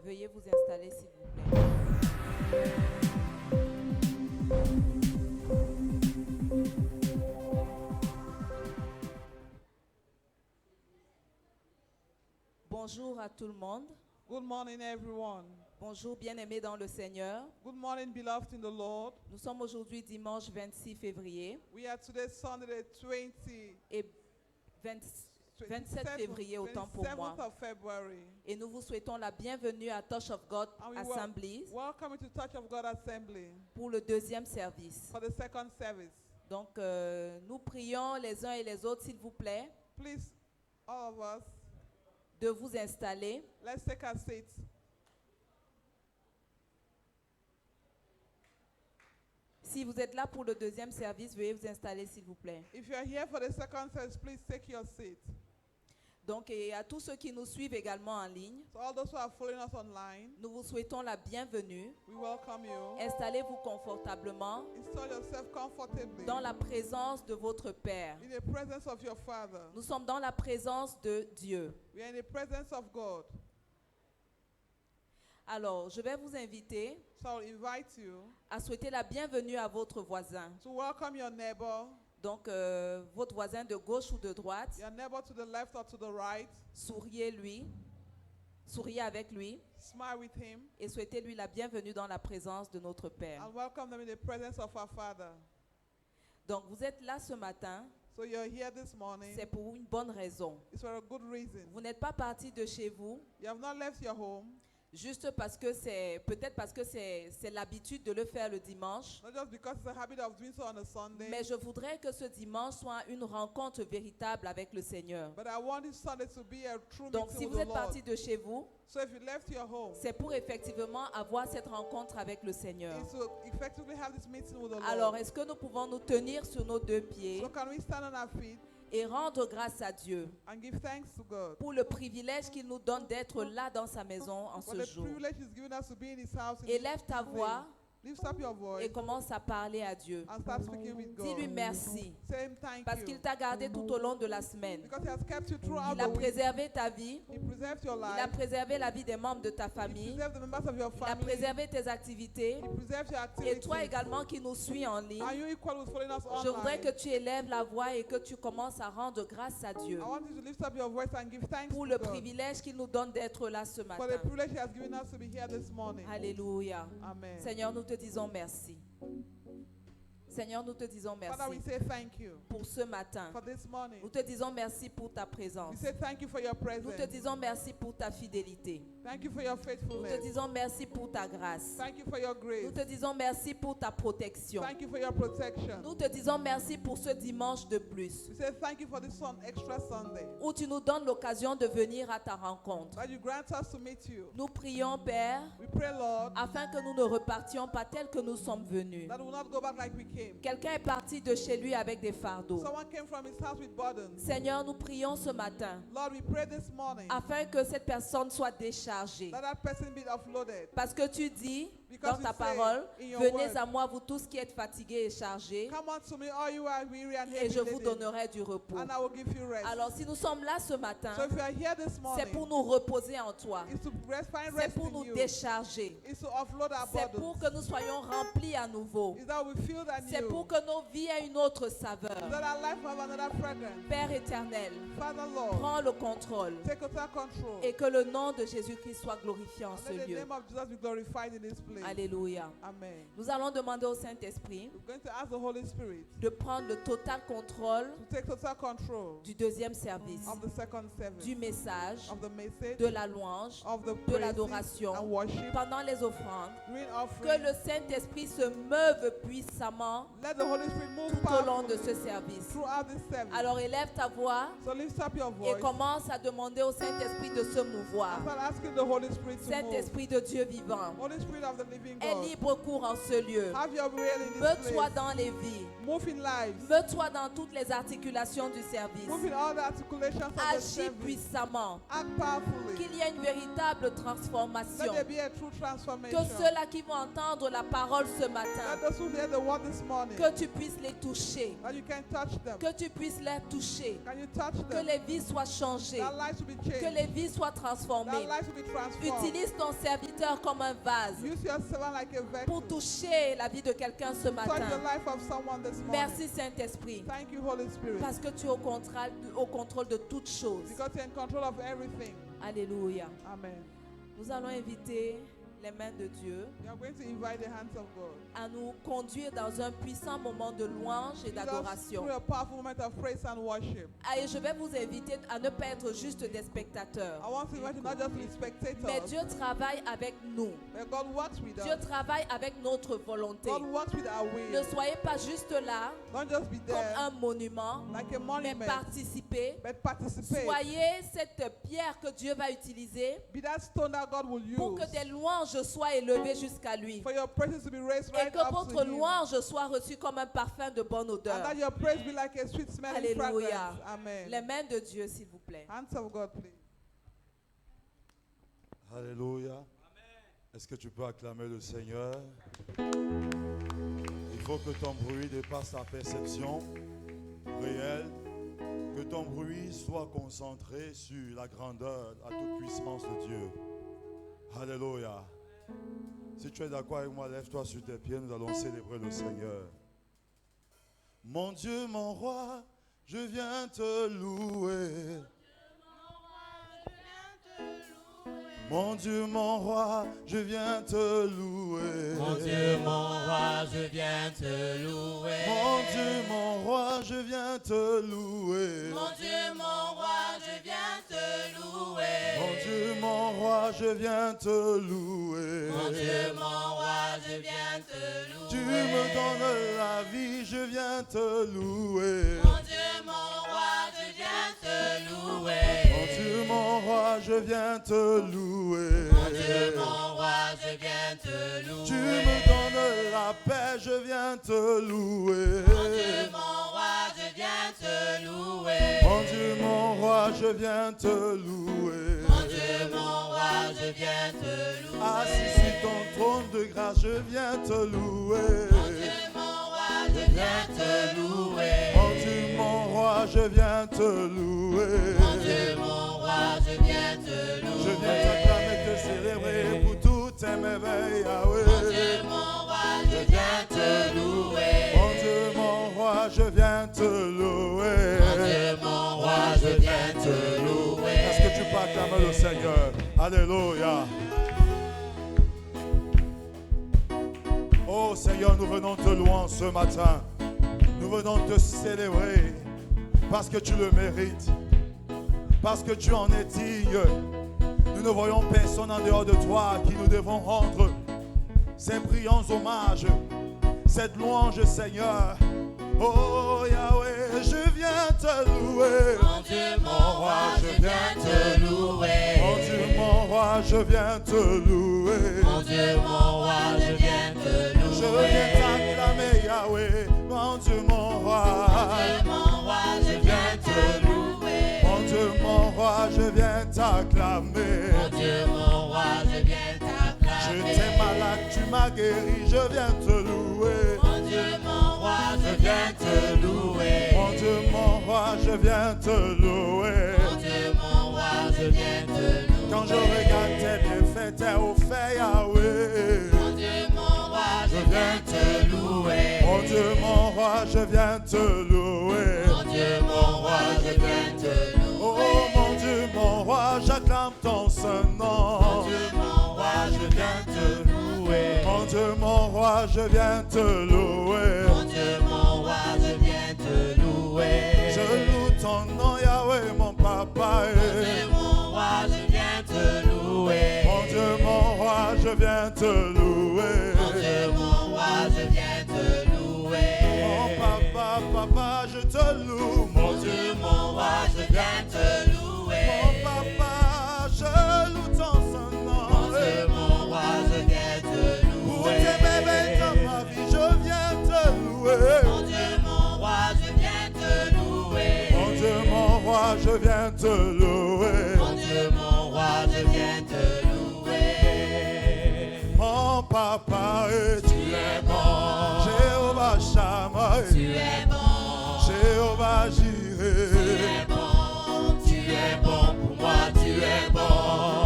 Veuillez vous installer s'il vous plaît. Bonjour à tout le monde. Good morning, everyone. Bonjour bien-aimés dans le Seigneur. Good morning, beloved in the Lord. Nous sommes aujourd'hui dimanche 26 février We are today Sunday, the 20, et 27 février autant pour moi. 27th of February. Et nous vous souhaitons la bienvenue à Touch of God And we Assemblies welcome you to Touch of God Assembly pour le deuxième service. for the second service. Donc nous prions les uns et les autres s'il vous plaît Please, all of us, de vous installer. let's take our seats. Si vous êtes là pour le deuxième service, veuillez vous installer s'il vous plaît. If you are here for the second service, please take your seat. Donc, et à tous ceux qui nous suivent également en ligne, So all those who are following us online, nous vous souhaitons la bienvenue. we welcome you. Installez-vous confortablement Install yourself comfortably dans la présence de votre Père. in the presence of your Father. Nous sommes dans la présence de Dieu. We are in the presence of God. Alors, je vais vous inviter So I'll invite you à souhaiter la bienvenue à votre voisin. to welcome your neighbor, Donc, votre voisin de gauche ou de droite, your neighbor to the left or to the right. souriez-lui, souriez avec lui Smile with him et souhaitez-lui la bienvenue dans la présence de notre Père. and welcome them in the presence of our Father. Donc, vous êtes là ce matin, So you're here this morning. c'est pour une bonne raison. It's for a good reason. Vous n'êtes pas parti de chez vous You have not left your home, juste parce que peut-être parce que c'est l'habitude de le faire le dimanche. not just because it's a habit of doing so on a Sunday, Mais je voudrais que ce dimanche soit une rencontre véritable avec le Seigneur. but I want this Sunday to be a true Donc, meeting si with vous the êtes Lord. parti de chez vous, So if you left your home, c'est pour effectivement avoir cette rencontre avec le Seigneur. it's to effectively have this meeting with the Lord. Alors, est-ce que nous pouvons nous tenir sur nos deux pieds So can we stand on our feet et rendre grâce à Dieu and give thanks to God pour le privilège qu'il nous donne d'être là dans sa maison en for ce the jour? privilege He's given us to be in His house. In Élève ta this voix day. Lift up your voice et commence à parler à Dieu. and start speaking with God. Dis-lui merci Say Him thank parce you qu'il t'a gardé tout au long de la semaine. because He has kept you throughout Il a the week. préservé ta vie, He preserved your il a life. préservé la vie des membres de ta He famille, preserved the members of your il a family. préservé tes activités. He preserved your Et activities. toi également qui nous suis en ligne, Are you equal with following us je voudrais que online? tu élèves la voix et que tu commences à rendre grâce à Dieu I want you to lift up your voice and give thanks pour to le God privilège qu'il nous donne d'être là ce for the matin. privilege He has given us to be here this morning. Alléluia. Amen. Seigneur, nous te disons merci. Seigneur, nous te disons Father, we merci say thank you pour ce matin. for this morning. Nous te disons merci pour ta présence. We say thank you for your Nous te presence. disons merci pour ta fidélité. Thank you for your Nous te faithfulness. disons merci pour ta grâce. Thank you for your grace. Nous te disons merci pour ta protection. Thank you for your protection. Nous te disons merci pour ce dimanche de plus We say thank you for this extra Sunday où tu nous donnes l'occasion de venir à ta rencontre. that you grant us to meet you. Nous prions, Père, We pray, Lord, afin que nous ne repartions pas tels que nous sommes venus. that we will not go back like we came. Quelqu'un est parti de chez lui avec des fardeaux. Someone came from his house with burdens. Seigneur, nous prions ce matin Lord, we pray this morning afin que cette personne soit déchargée. that that person be offloaded. Parce que tu dis Because dans ta you say parole, in your venez word, à moi, vous tous qui êtes fatigués et chargés, come unto me, all you are weary and et heavy je vous laden, donnerai du repos. and I will give you rest. Alors, si nous sommes là ce matin, So if you are here this c'est morning, pour nous reposer en toi. it's to find C'est rest pour in nous you. décharger. It's to offload our C'est pour burdens. que nous soyons remplis à nouveau. Is that we feel that C'est new. pour que nos vies aient une autre saveur. That our life have another fragrance. Père éternel, Father, Lord, prends le contrôle take total control. et que le nom de Jésus-Christ soit glorifié en And ce let the lieu. name of Jesus be glorified in this place. Alléluia. Amen. Nous allons demander au Saint-Esprit We're going to ask the Holy Spirit de prendre le total contrôle to take total control du deuxième service, of the second service, du message, of the message, de la louange, of the de praise l'adoration, and worship, pendant les offrandes. during Que offering. le Saint-Esprit se meuve puissamment Let the Holy Spirit move tout au long de powerfully ce service. throughout this service. Alors élève ta voix So lift up your et voice commence à demander au Saint-Esprit de se mouvoir. and start asking the Holy Spirit to move. Saint-Esprit de Dieu vivant, Holy Spirit of the living aie God, libre cours en ce lieu. have your will in this Meut-toi place. dans les vies. Move in lives. Meut-toi dans toutes les articulations du service. Move in all the articulations of the Agis service. puissamment. Act powerfully. Qu'il y ait une véritable Let transformation. there be a true Que transformation. ceux-là qui vont entendre la parole ce matin, Let those who hear the word this morning, que tu puisses les toucher. that you can touch them. Que tu puisses les toucher. Can you touch Que them? les vies soient changées. That lives will be Que changed. les vies soient That transformées. lives will be transformed. Utilise ton serviteur comme un vase Use your servant like a vessel. pour toucher la vie de quelqu'un ce Touch the matin. life of someone this morning. Merci Saint-Esprit. Thank you, Holy Spirit. Parce que tu es au contrôle de toutes choses. Because you're in control of everything. Alléluia. Amen. Nous allons inviter les mains de Dieu You are going to invite the hands of God. à nous conduire dans un puissant moment de louange et Lead us d'adoration. through a powerful moment of praise and worship. Et je vais vous inviter à ne pas être juste des spectateurs. I want to invite you not just to be Mais spectators, Dieu travaille avec nous. but God works with Dieu us. travaille avec notre volonté. God works with our Ne will. soyez pas juste là Don't just be comme there un monument, like a mais monument, participez. but participate. Soyez cette pierre que Dieu va utiliser Be that stone that God will pour que use des louanges soient élevées jusqu'à lui. for your praises to be raised Et right que up votre to Him. louange soit reçue comme un parfum de bonne And odeur. that your praise be like a sweet smelling Alléluia. fragrance. Amen. Les mains de Dieu, s'il vous plaît. Hands of God, please. Alléluia. Est-ce que tu peux acclamer le Seigneur? Il faut que ton bruit dépasse ta perception réelle, que ton bruit soit concentré sur la grandeur, la toute puissance de Dieu. Alléluia. Si tu es d'accord avec moi, lève-toi sur tes pieds, nous allons célébrer le Seigneur. Mon Dieu, mon roi, je viens te louer. Mon Dieu, mon roi, je viens te louer. Mon Dieu, mon roi, je viens te louer. Mon Dieu, mon roi, je viens te louer. Mon Dieu, mon roi, je viens te louer. Mon Dieu, mon roi, je viens te louer. Mon Dieu, mon roi, je viens te louer. Tu me donnes la vie, je viens te louer. Mon Dieu, mon roi, je viens te louer. Mon Dieu, mon roi, je viens te louer. Mon Dieu, mon roi, je viens te louer. Tu me donnes la paix, je viens te louer. Mon Dieu, mon roi, je viens te louer. Mon Dieu, mon roi, je viens te louer. Mon Dieu, mon roi, je viens te louer. Assis sur ton trône de grâce, je viens te louer. Mon Dieu, mon roi, je viens te louer. Mon Dieu, mon roi, je viens te louer. Mon Dieu, mon roi, je viens te louer. Je viens t'acclamer, te célébrer pour toutes tes merveilles, Yahweh. Mon Dieu, mon roi, je viens te louer. Mon Dieu, mon roi, je viens te louer. Mon Dieu, mon roi, je viens te louer. Est-ce que tu peux acclamer le Seigneur? Alléluia. Oh Seigneur, nous venons te louer ce matin. Nous venons te célébrer parce que tu le mérites, parce que tu en es digne. Nous ne voyons personne en dehors de toi à qui nous devons rendre ces brillants hommages, cette louange, Seigneur. Oh Yahweh, je viens te louer. Mon Dieu, mon roi, je viens te louer. Mon Dieu, mon roi, je viens te louer. Mon Dieu, mon roi, je viens te louer. Je viens t'acclamer, Yahweh. Mon Dieu, mon roi. Mon Dieu, mon roi, je viens te louer. Mon Dieu, mon roi, je viens t'acclamer. Mon Dieu, mon roi, je viens t'acclamer. J'étais malade, tu m'as guéri, je viens te louer. Mon Dieu, mon roi, je viens te louer. Mon Dieu, mon roi, je viens te louer. Mon Dieu, mon roi, je viens te louer. Quand je regarde tes bienfaits, tes hauts faits, Yahweh. Mon Dieu, mon roi, je viens te louer. Mon Dieu, mon roi, je viens te louer. Mon Dieu, mon roi, je viens te louer. Oh mon Dieu, mon roi, j'acclame ton saint nom. Mon Dieu, mon roi, je viens te louer. Mon roi, je viens te louer. Mon Dieu, mon roi, je viens te louer. Je loue ton nom, Yahweh, mon papa. Mon Dieu, mon roi, je viens te louer. Mon Dieu, mon roi, je viens te louer. Mon Dieu, mon roi, je viens te louer. Mon papa, papa, je te loue. Mon Dieu, mon roi, je viens te louer. Mon papa, je loue ton saint nom. Mon Dieu, mon roi, je viens te Pour louer. tes bébés dans ma vie, je viens te louer. Mon Dieu, mon roi, je viens te louer. Mon Dieu, mon roi, je viens te louer. Mon Dieu, mon roi, je viens te louer. Mon papa, et tu es bon. Jéhovah Shammah, Tu es bon, Jéhovah tu Jireh. es bon, tu es bon pour moi, tu es bon.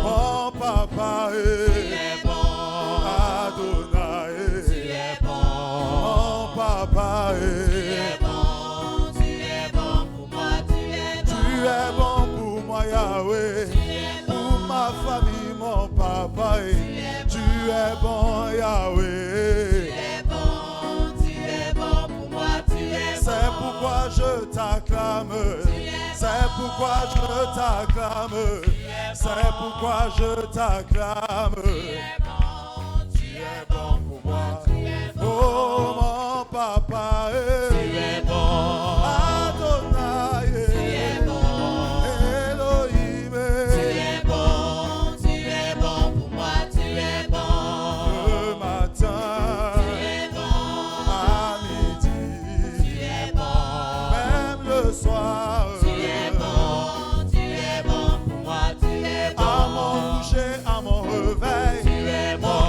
Mon papa, Tu et es bon, Adonai. tu es bon. Mon papa, Tu es bon, tu es bon pour moi, tu es bon. tu es bon pour moi, Yahweh. Tu es bon, Pour ma famille, mon papa, tu es bon, tu Yahweh. es bon, tu es bon pour moi, tu es bon. C'est pourquoi je t'acclame. C'est pourquoi je t'acclame. C'est pourquoi je t'acclame. Tu es bon, tu es bon pour moi, tu es bon. Oh mon papa, Tu es bon, Adonai, tu es bon. Elohim, Tu es bon pour moi, tu es bon. le matin, Tu es bon, à tu midi, es bon. même le soir, Tu es bon pour moi, tu es bon. à mon coucher, à mon réveil, Tu es bon,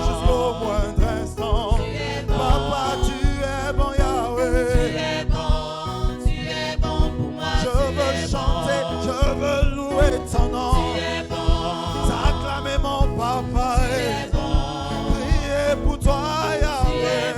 jusqu'au moindre instant. tu es bon. Papa, tu es bon, Tu Yahweh. es bon pour moi, Je tu veux es chanter, bon. je veux louer ton nom. Tu es bon, T'acclamer mon papa tu et es bon. prier pour toi, Tu es Yahweh.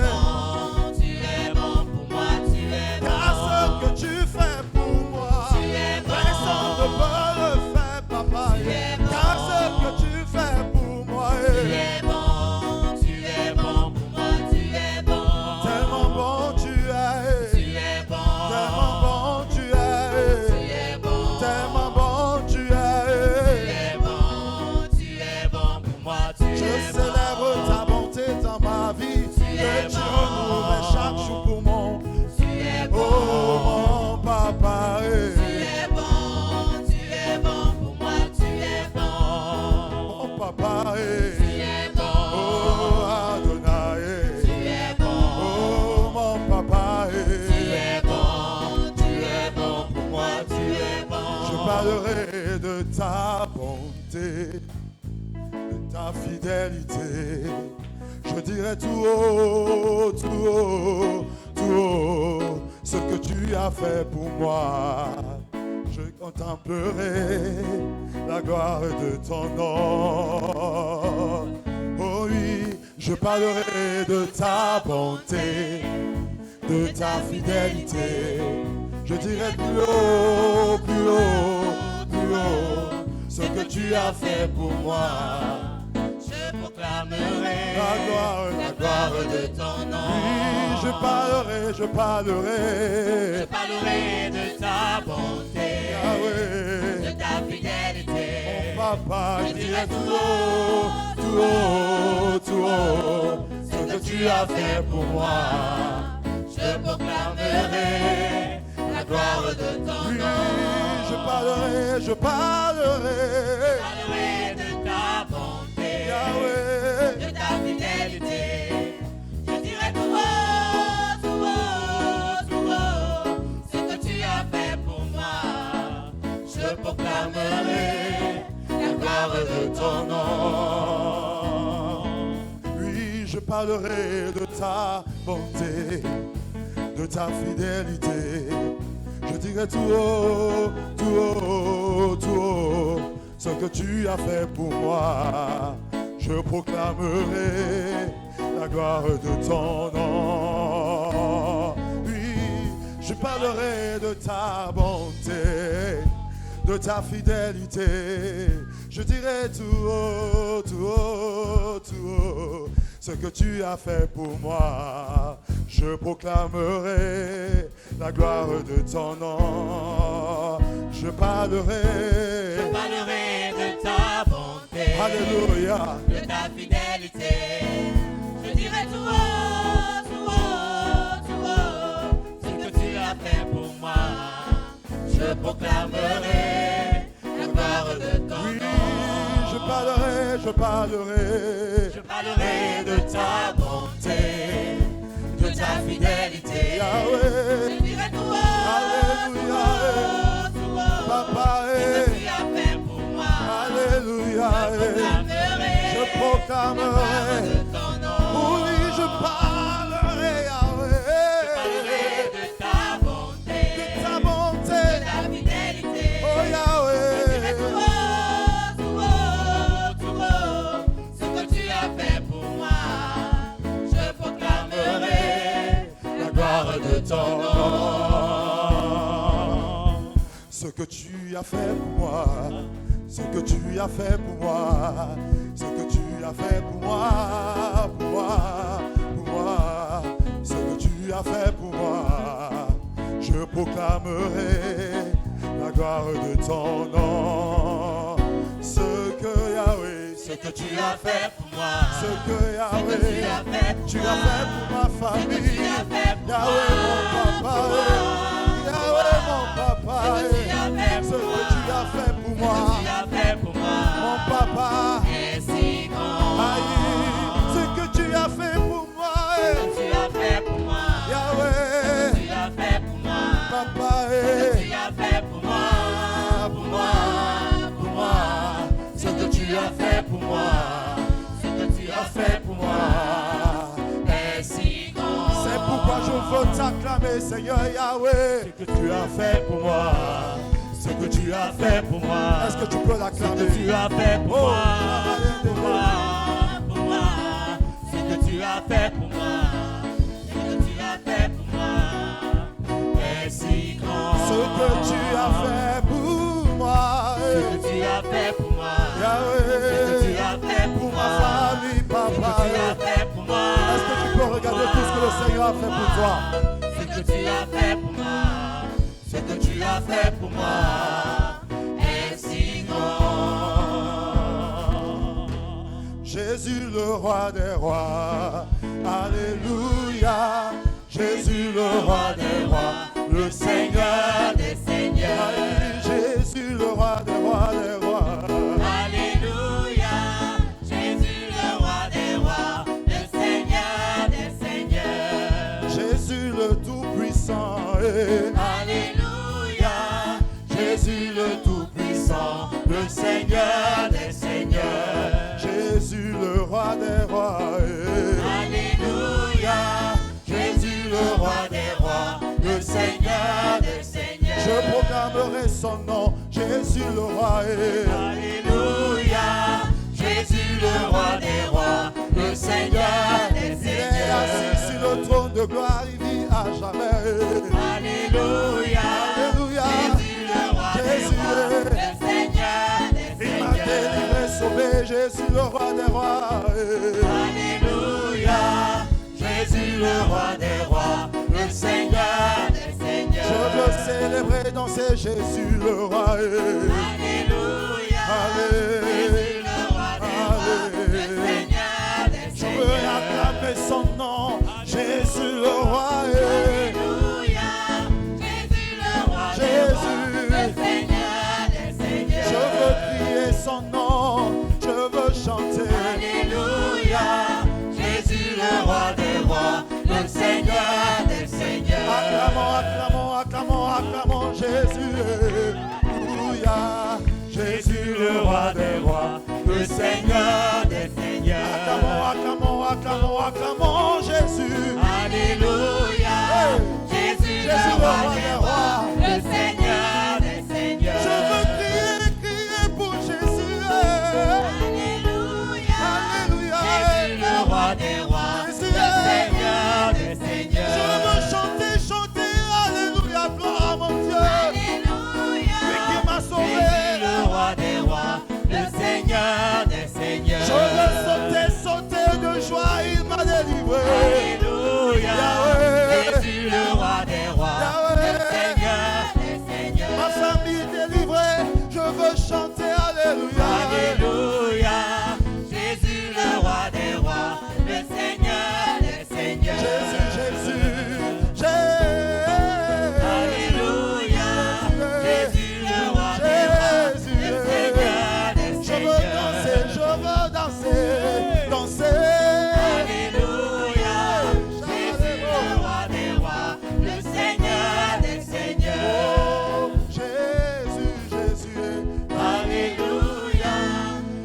bon pour moi, tu es bon. Car ce que tu fais pour moi, Tu es bon. personne ne peut le faire, papa. Tu es bon. Car ce que tu fais pour moi, Tu es bon pour moi, tu es bon. tellement bon tu es, Tu es bon, tellement bon tu tu es, es bon. tellement bon tu Tu es. es bon pour moi, tu Je es bon. célèbre ta bonté dans ma vie, que tu renouvelles chaque jour pour mon, Tu es oh bon, mon papa. tu es bon pour moi, tu es bon. Mon papa, Tu es bon, oh Adonai, tu es bon. oh mon papa, Tu es bon pour moi, tu es bon. je parlerai de ta bonté, de ta fidélité. Je dirai tout haut, tout haut, tout haut, ce que tu as fait pour moi. Je contemplerai la gloire de ton nom. Oh oui, je parlerai de ta bonté, de ta fidélité. Je dirai plus haut, plus haut, plus haut, ce que tu as fait pour moi. Je proclamerai La gloire de ton nom. oui, je parlerai, je parlerai. Je parlerai de ta bonté, Yahweh, de ta fidélité. papa, je dirai tout haut, tout haut, tout haut, ce que tu as fait pour moi. Je proclamerai la gloire de ton Oui, nom. je parlerai, je parlerai. Je parlerai de ta bonté, Yahweh, de ta fidélité. Je dirai tout haut, tout haut, tout haut, ce que tu as fait pour moi. Je proclamerai la gloire de ton nom. oui, je parlerai de ta bonté, de ta fidélité. Je dirai tout haut, tout haut, tout haut, ce que tu as fait pour moi. Je proclamerai la gloire de ton nom. Oui, je parlerai de ta bonté, de ta fidélité. Je dirai tout haut, tout haut, tout haut, ce que tu as fait pour moi. Je proclamerai la gloire de ton nom. Je parlerai de ta bonté, Alléluia, de ta fidélité. Je dirai tout haut, tout haut, tout haut, ce que tu as fait pour moi. Je proclamerai la gloire de ton oui, nom. je parlerai Je parlerai de ta bonté, de ta fidélité. Yahweh, Je dirai tout haut, Alléluia, tout haut, Papa, ce que tu as fait pour moi. Alléluia, je proclamerai, de ton nom. oui, je parlerai, Yahweh, De ta bonté, de ta bonté, de ta fidélité. oh Yahweh, Tout haut, ce que tu as fait pour moi. Je proclamerai la gloire de ton nom. Ce que tu as fait pour moi, ce que tu as fait pour moi, ce que tu as fait pour moi, pour moi, pour moi, ce que tu as fait pour moi, je proclamerai la gloire de ton nom. Ce que Yahweh, ce que tu as fait pour moi, ce que Yahweh, tu as fait pour ma famille, Yahweh mon papa, Yahweh mon papa, ce que tu as fait pour moi, mon papa, aïe, ce que tu as fait pour moi, Yahweh, papa, pour moi, ce que tu as fait pour moi, ce que tu as fait pour moi, c'est pourquoi je veux t'acclamer, Seigneur Yahweh, ce que tu as fait pour moi, ce que tu as fait pour moi, est-ce que tu peux l'acclamer? Ce que tu as fait pour moi, pour moi, ce que tu as fait pour moi, ce que tu as fait pour moi, est si grand. ce que tu as fait pour moi, Ce que tu as fait pour moi, Yahweh, ce que tu as fait pour pour ma moi, famille, ce papa, que tu as fait pour moi. est-ce que tu peux regarder tout ce que le Seigneur a fait pour toi? Ce que tu as fait pour moi, ce que tu as fait pour moi, est si grand. Jésus le roi des rois, alléluia, Jésus le roi des rois, le Seigneur des seigneurs. Jésus le roi des rois, des rois. Alléluia, Jésus le roi des rois, le Seigneur des seigneurs. Jésus le tout-puissant, Alléluia, Jésus le tout-puissant, le Seigneur des seigneurs. Jésus le roi des rois, Alléluia, Jésus le roi des rois, le Seigneur des seigneurs. Je proclamerai son nom, Jésus le roi. Alléluia, Jésus le roi des rois, le Seigneur des Il est assis sur le trône de gloire, il vit à jamais. Alléluia, Alléluia, Jésus le roi des rois, le Seigneur des il m'a délivré, sauvé, Jésus le roi des rois. Alléluia, Jésus le roi des rois, le Seigneur des seigneurs. Je veux célébrer, danser Jésus le roi. Alléluia, Jésus le roi des rois, le Seigneur des Je veux seigneurs. acclamer son nom, Jésus le roi. Alléluia, Jésus le roi des rois, le Seigneur des seigneurs. Je veux crier son nom, je veux chanter. Alléluia, Jésus le roi des rois, le Seigneur des seigneurs. Acclamons, acclamons, acclamons, acclamons Jésus. Alléluia, Jésus le roi des rois, le Seigneur des seigneurs. Acclamons, acclamons, acclamons, acclamons Jésus. Alléluia, Jésus le roi des rois, le Seigneur des Je seigneurs. veux crier, crier pour Jésus. peut chanter Alléluia. Alléluia. Jésus, le roi des rois, le Seigneur des seigneurs. Jésus, Jésus, Alléluia. Jésus, le roi des rois, le Seigneur des je veux danser, danser. Alléluia. Jésus, le roi des rois, le Seigneur des seigneurs. Oh, Jésus, Jésus. Alléluia.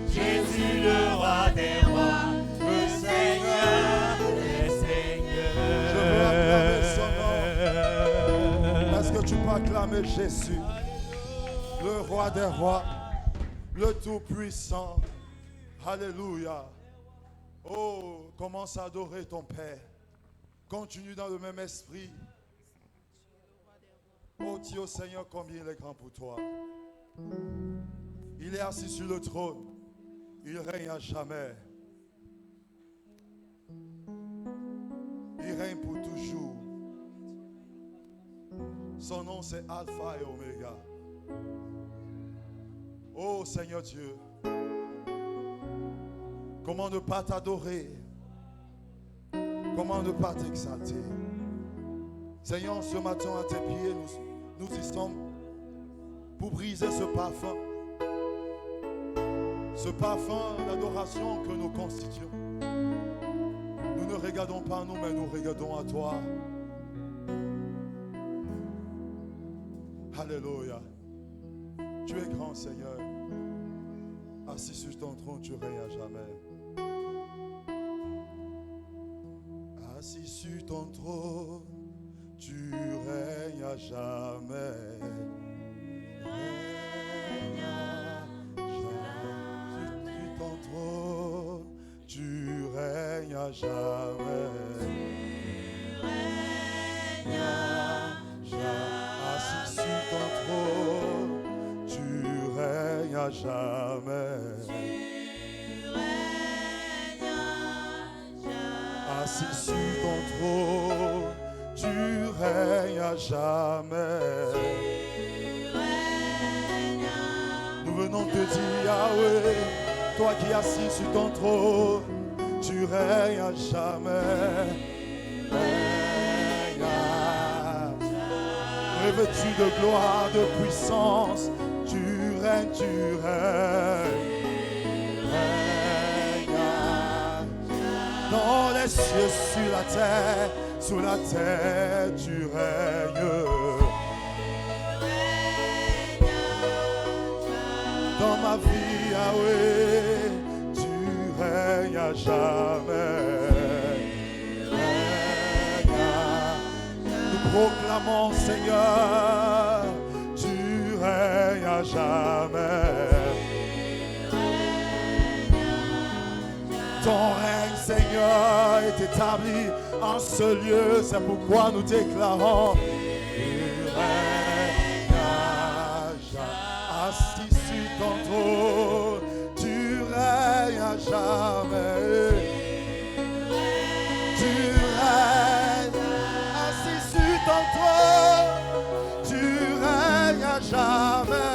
Jésus, le roi des rois, le Seigneur des seigneurs. Je veux acclamer son nom. Est-ce que tu peux acclamer Jésus, le roi des rois, le Tout-Puissant? Alléluia. Oh, commence à adorer ton Père. Continue dans le même esprit. Oh Dieu Seigneur, combien il est grand pour toi. Il est assis sur le trône. Il règne à jamais. Il règne pour toujours. Son nom c'est Alpha et Oméga. Oh Seigneur Dieu, comment ne pas t'adorer? Comment ne pas t'exalter? Seigneur, ce matin à tes pieds, nous y sommes pour briser ce parfum d'adoration que nous constituons. Nous ne regardons pas à nous, mais nous regardons à toi. Alléluia. Tu es grand, Seigneur. Assis sur ton trône, tu règnes à jamais. Assis sur ton trône, tu règnes à jamais. Règne à jamais. Sur ton trône, tu règnes à jamais. Assis sur ton trône, tu règnes à jamais. Assis sur ton trône, tu règnes à jamais. Nous venons te dire, Yahweh, toi qui es assis sur ton trône, tu règnes à jamais. Règne à jamais. Revêtu de gloire, de puissance, tu règnes, tu règnes. Dans les cieux, sur la terre, sous la terre, tu règnes. Dans ma vie, Yahweh, tu règnes à jamais. Nous proclamons, Seigneur, tu règnes à jamais. Ton règne, Seigneur, est établi en ce lieu. C'est pourquoi nous déclarons tu règnes à jamais. Assis sur ton trône, tu règnes à jamais. Tu règnes. Assis sur ton trône, tu règnes à jamais.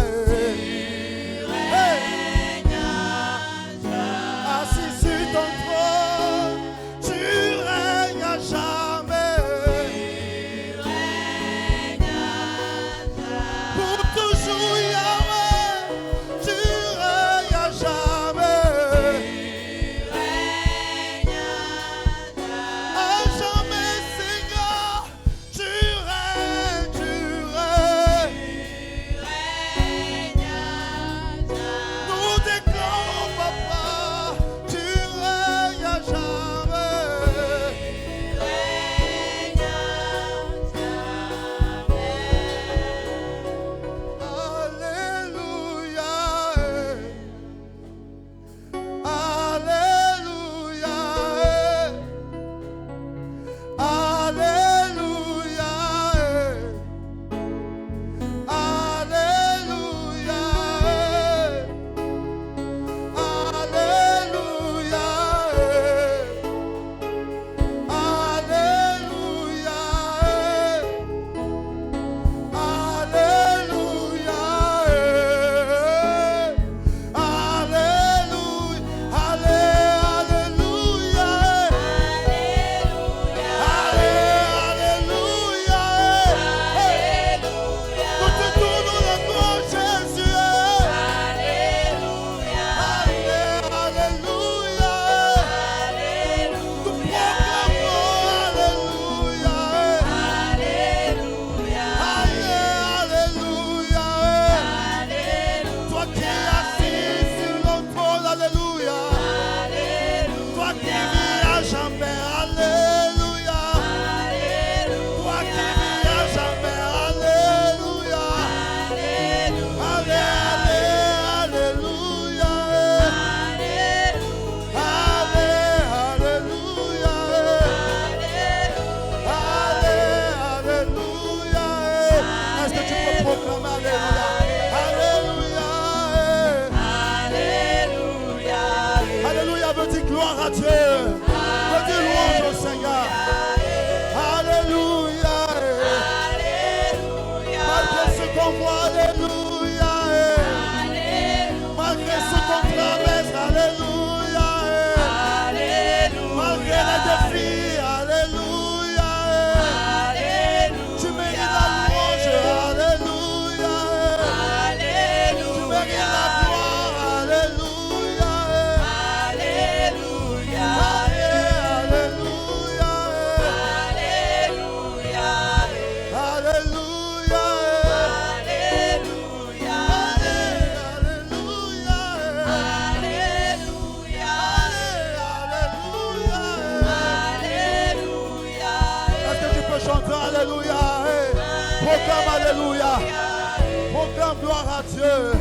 gloire à Dieu.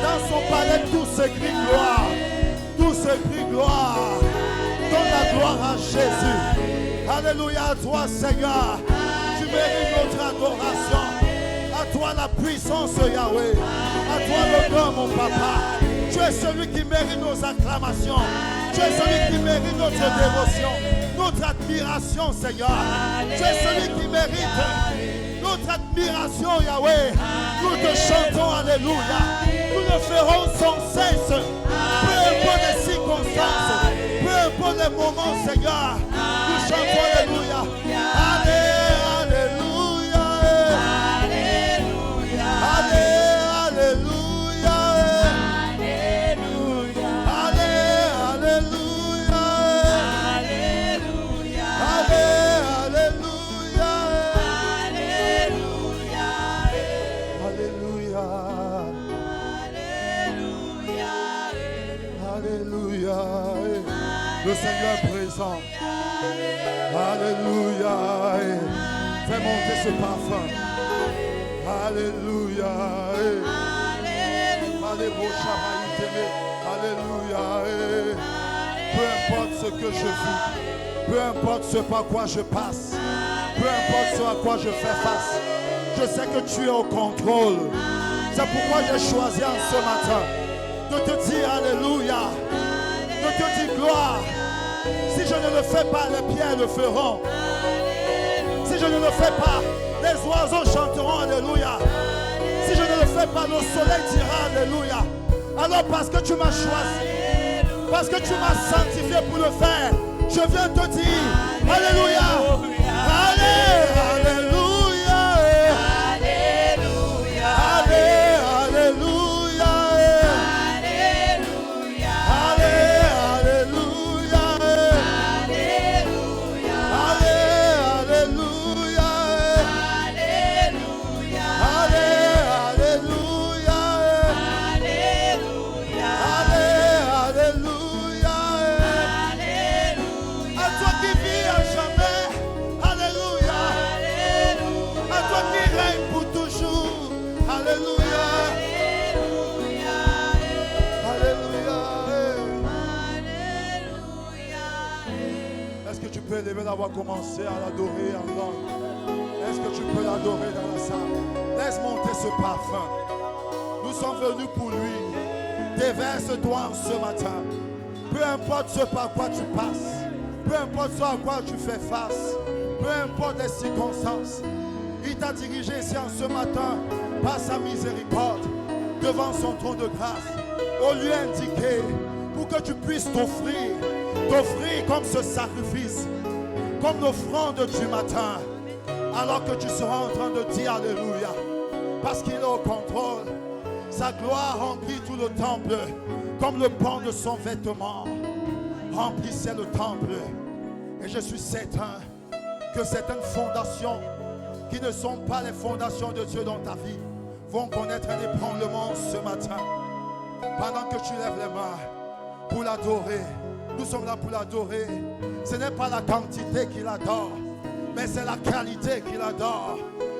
Dans son palais, tout s'écrit gloire. Tout s'écrit gloire. Donne la gloire à Jésus. Alléluia à toi, Seigneur. Tu mérites notre adoration. À toi la puissance, Yahweh. À toi l'honneur, mon papa. Tu es celui qui mérite nos acclamations. Tu es celui qui mérite notre dévotion, notre admiration, Seigneur. Tu es celui qui mérite notre admiration, Yahweh. Nous te chantons, alléluia. Nous le ferons sans cesse. Peu importe les circonstances, peu importe les moments, Seigneur. Nous chantons, alléluia. Alléluia. Le Seigneur est présent. Alléluia. Fais monter ce parfum. Alléluia. Alléluia. Peu importe ce que je vis, peu importe ce par quoi je passe, peu importe ce à quoi je fais face, je sais que tu es au contrôle. C'est pourquoi j'ai choisi en ce matin de te dire alléluia, de te dire gloire. Si je ne le fais pas, les pierres le feront. Si je ne le fais pas, les oiseaux chanteront alléluia. Si je ne le fais pas, le soleil dira alléluia. Alors parce que tu m'as choisi, parce que tu m'as sanctifié pour le faire, je viens te dire alléluia. Alléluia. Alléluia. Alléluia. Lever d'avoir commencé à l'adorer en langue. Est-ce que tu peux l'adorer dans la salle? Laisse monter ce parfum. Nous sommes venus pour lui. Déverse-toi ce matin. Peu importe ce par quoi tu passes, peu importe ce à quoi tu fais face, peu importe les circonstances, il t'a dirigé ici en ce matin par sa miséricorde devant son trône de grâce au lieu indiqué pour que tu puisses t'offrir comme ce sacrifice, comme l'offrande du matin, alors que tu seras en train de dire alléluia, parce qu'il est au contrôle. Sa gloire remplit tout le temple, comme le pan de son vêtement remplissait le temple. Et je suis certain que certaines fondations qui ne sont pas les fondations de Dieu dans ta vie vont connaître un ébranlement ce matin. Pendant que tu lèves les mains pour l'adorer, nous sommes là pour l'adorer. Ce n'est pas la quantité qu'il adore, mais c'est la qualité qu'il adore.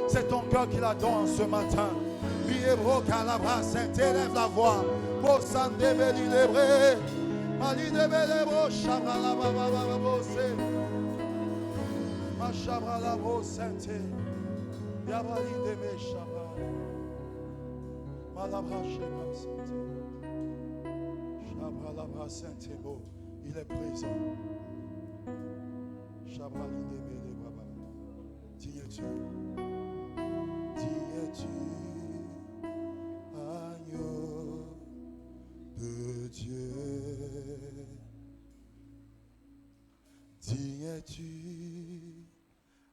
C'est ton cœur qui l'adore ce matin. Biebro calabra, Saint, élève la voix. Bosan de Belilebre, Mali de Belebro, Chabra la Baba Bose, Machabra la Bosente, Yabali de Mechabra, Malabra Sheba Sente, Chabra la Brasente Bo, il est présent. Chabra l'idée de Baba, qui es-tu? Qui es-tu? Agneau de Dieu, qui es-tu,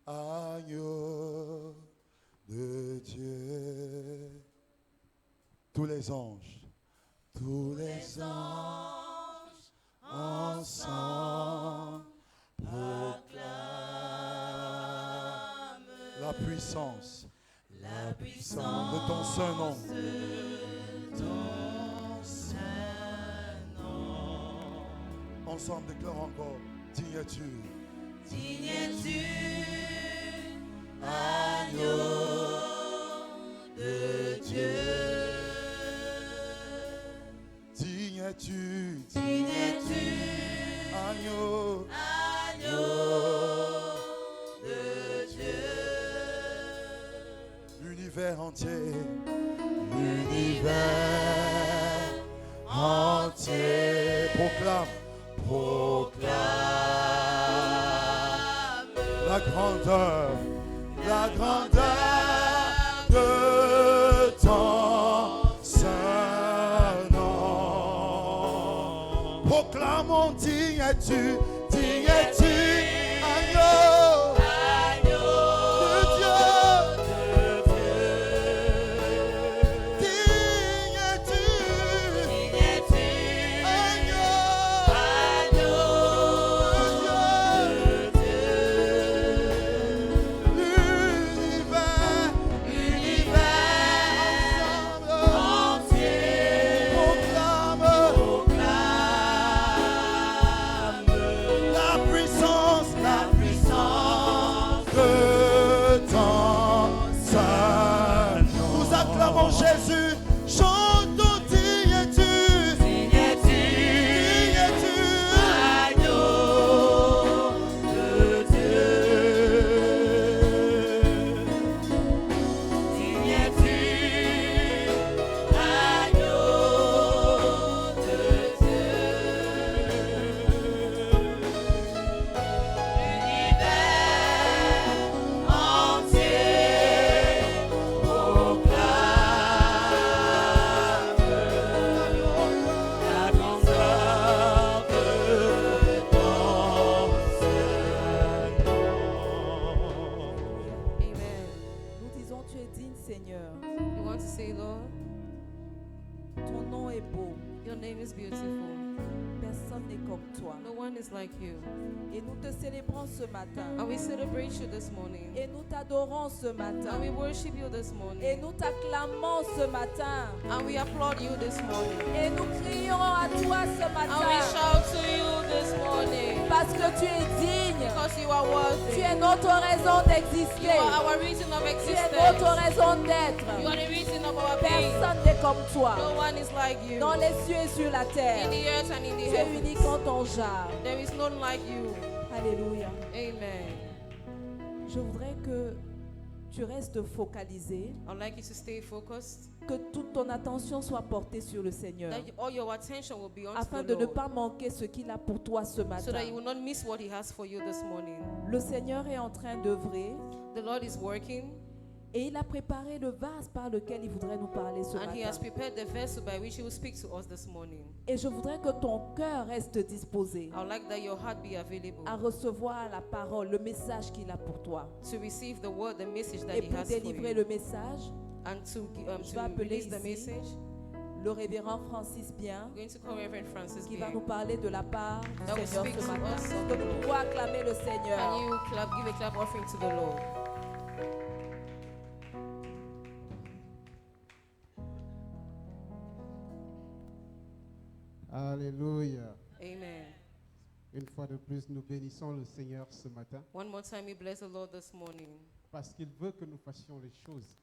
agneau de Dieu? Tous les anges ensemble proclament la puissance de ton saint nom. Ensemble, déclare encore. Digne es-tu, agneau de Dieu. es-tu, Digne es-tu, agneau. agneau de Dieu. L'univers entier, L'univers entier proclame proclame la grandeur de ton saint nom. Proclamons, digne es-tu, agneau de Dieu. Digne es-tu, agneau de Dieu. L'univers entier proclame la puissance de ton saint nom. Nous acclamons Jésus, chantons, digne es-tu, agneau de Dieu. Digne es-tu, agneau de Dieu. L'univers entier proclame la grandeur de ton saint nom. Amen. Nous disons, tu es digne, Seigneur. You want to say, Lord, Ton nom est beau. your name is beautiful. Personne n'est comme toi. No one is like you. Et nous te célébrons ce matin. And we celebrate you this morning. Et nous t'adorons ce matin. And we worship you this Et morning. nous t'acclamons ce matin. And we applaud you this morning. Et nous crions à toi ce And we matin. shout to you this morning. Parce que tu es digne. Because you are worthy. Tu es notre raison You d'exister. are our reason of Tu es existence. notre raison d'être. You are the reason of our being. Personne n'est comme toi. No one is like you. Dans les cieux et sur la In terre. the earth and in the Tu es unique heavens. en ton genre. There is none like you. Alléluia. Amen. Je voudrais que tu restes focalisé, I'd like you to stay focused. que toute ton attention soit portée sur le Seigneur, That all your attention will be on afin the de ne Lord. pas manquer ce qu'il a pour toi ce So matin. that you will not miss what He has for you this morning. Le Seigneur est en train d'œuvrer The Lord is working. et il a préparé le vase par lequel il voudrait nous parler ce And He has matin. prepared the vessel by which He will speak to us this morning. Et je voudrais que ton cœur reste disposé I would like that your heart be available à recevoir la parole, le message qu'il a pour toi. to receive the word, the message that Et He pour has for délivrer you. le message, And to je vais appeler release the ici message, le révérend Francis Bien, I'm going to call Reverend Francis qui va Bien. nous parler de la part du That will Seigneur speak ce to matin. us. Est-ce que nous pouvons acclamer le Seigneur? And you clap, give a clap offering to the Lord. Alléluia. Amen. Une fois de plus, nous bénissons le Seigneur ce matin One more time, we bless the Lord this morning parce qu'il veut que nous fassions les choses,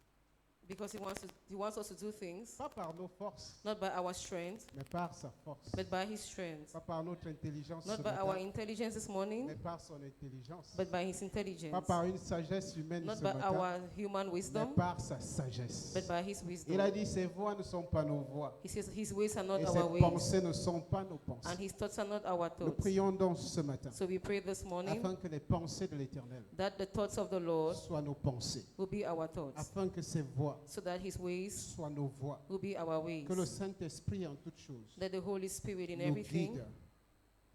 because He wants us to do things pas par nos forces, not by our strength, mais par sa force, but by His strength. pas par notre intelligence, Not ce by our matin, intelligence this morning, mais par son intelligence, but by His intelligence. pas par une sagesse humaine Not ce by matin, our human mais wisdom, par sa sagesse. but by His wisdom. Il a dit, ses voies ne sont pas nos voies, He says His ways are not et our ses ways, pensées ne sont pas nos and pensées. His thoughts are not our Nous thoughts. prions donc ce matin, So we pray this morning afin que les pensées de l'Éternel that the thoughts of the Lord soient nos pensées, will be our thoughts, afin que ses voies so that His ways soient nos voies, will be our ways, que le Saint-Esprit en toutes choses that the Holy Spirit in nous everything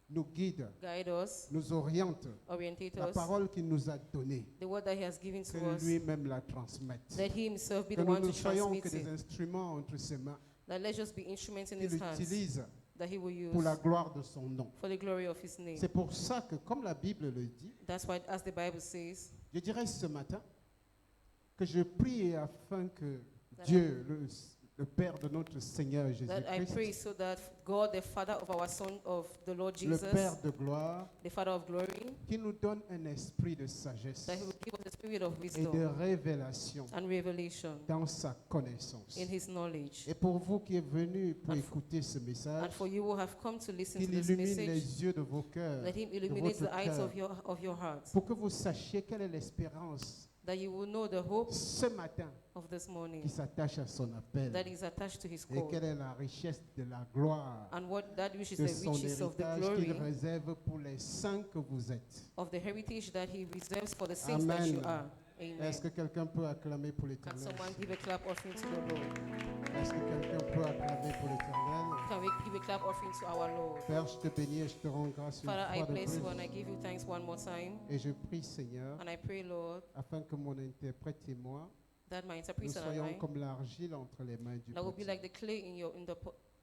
guide, guide us, nous oriente. orientate La us, parole qu'il nous a donnée, the word that He has given que to us, lui-même la transmette. that He Himself be Que the nous one ne to soyons transmit que des it, instruments entre ses mains that let's just be instruments in qu'il His hands, utilise that He will use pour la gloire de son nom. for the glory of His name. C'est pour ça que, comme la Bible le dit, That's why, as the Bible says, je dirais ce matin que je prie afin que Dieu, le Père de notre Seigneur that I pray Jésus-Christ, so that God, the Father of our Son, of the Lord le Jesus, Père de gloire, the Father of glory, qui nous donne un esprit de sagesse that He will give us the spirit of et de wisdom révélation and revelation dans sa connaissance. in His knowledge. Et pour vous qui êtes venus pour And écouter ce message, And for you who have come to listen to qu'il this illumine message, les yeux de vos cœurs, let Him de illuminate votre the eyes cœur, of your heart, pour que vous sachiez quelle est l'espérance that you will know the hope ce matin of this morning qui s'attache à son appel that is attached to His et call, quelle est la richesse de la gloire and what that which is de the son riches of the héritage qu'il glory réserve pour les saints que vous êtes. of the heritage that He reserves for the saints that you Amen. are. Amen. Est-ce que quelqu'un peut acclamer pour Can l'Éternel? someone give a clap offering to the Lord? Est-ce que quelqu'un peut acclamer pour l'Éternel? Can we give a clap offering to our Lord? Père, je te bénis et je te rends grâce une Father, I fois de bless plus. you and I give you thanks one more time. Et je prie, Seigneur, And I pray, Lord, afin que mon interprète et moi, that my nous interpreter and soyons I, comme l'argile entre les mains du that will be potier. like the clay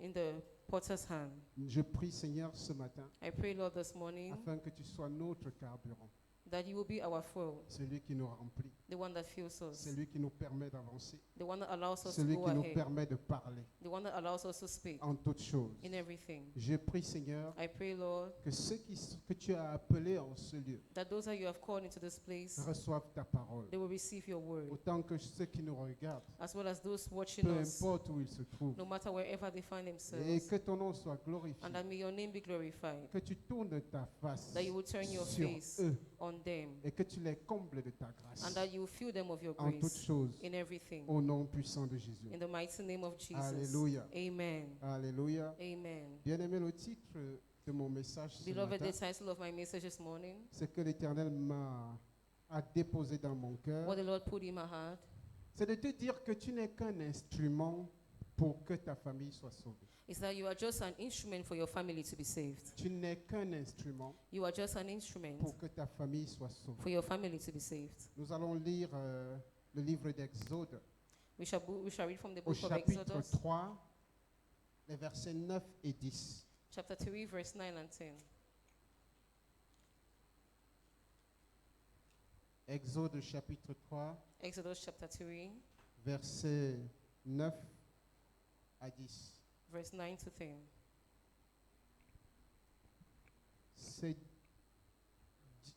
in the potter's hand. Je prie, Seigneur, ce matin, I pray, Lord, this morning, afin que tu sois notre carburant, that you will be our fuel, celui qui nous remplit, the one that fills us, celui qui nous permet d'avancer, the one that allows us to celui go qui nous ahead, permet de parler the one that allows us to speak en toutes choses. in everything. Je prie, Seigneur, I pray, Lord, que ceux que tu as appelés en ce lieu that those that you have called into this place, reçoivent ta parole, they will receive your word, autant que ceux qui nous regardent, as well as those watching peu us, importe où ils se trouvent, no matter wherever they find et themselves, que ton nom soit glorifié, and that may your name be glorified, que tu tournes ta face that you will turn your sur face eux on them, et que tu les combles de ta grâce and that you will fill them of your en toutes grace choses, in everything. au nom puissant de Jésus. In the mighty name of Jesus. Alléluia. Amen. Alléluia. Amen. Bien-aimé, le titre de mon message ce Beloved, matin, the title of my message this morning, c'est que l'Éternel a déposé dans mon cœur, what the Lord put in my heart, c'est de te dire que tu n'es qu'un instrument pour que ta famille soit sauvée. is that you are just an instrument for your family to be saved. Tu n'es qu'un instrument You are just an instrument pour que ta famille soit sauvée. for your family to be saved. Nous allons lire le livre d'Exode We shall read from the au book of chapitre Exodus, 3, les versets 9 et 10. chapter 3, verse 9 and 10. Exode chapitre 3, Exodus chapter 3, versets 9 à 10. verse 9 to 10.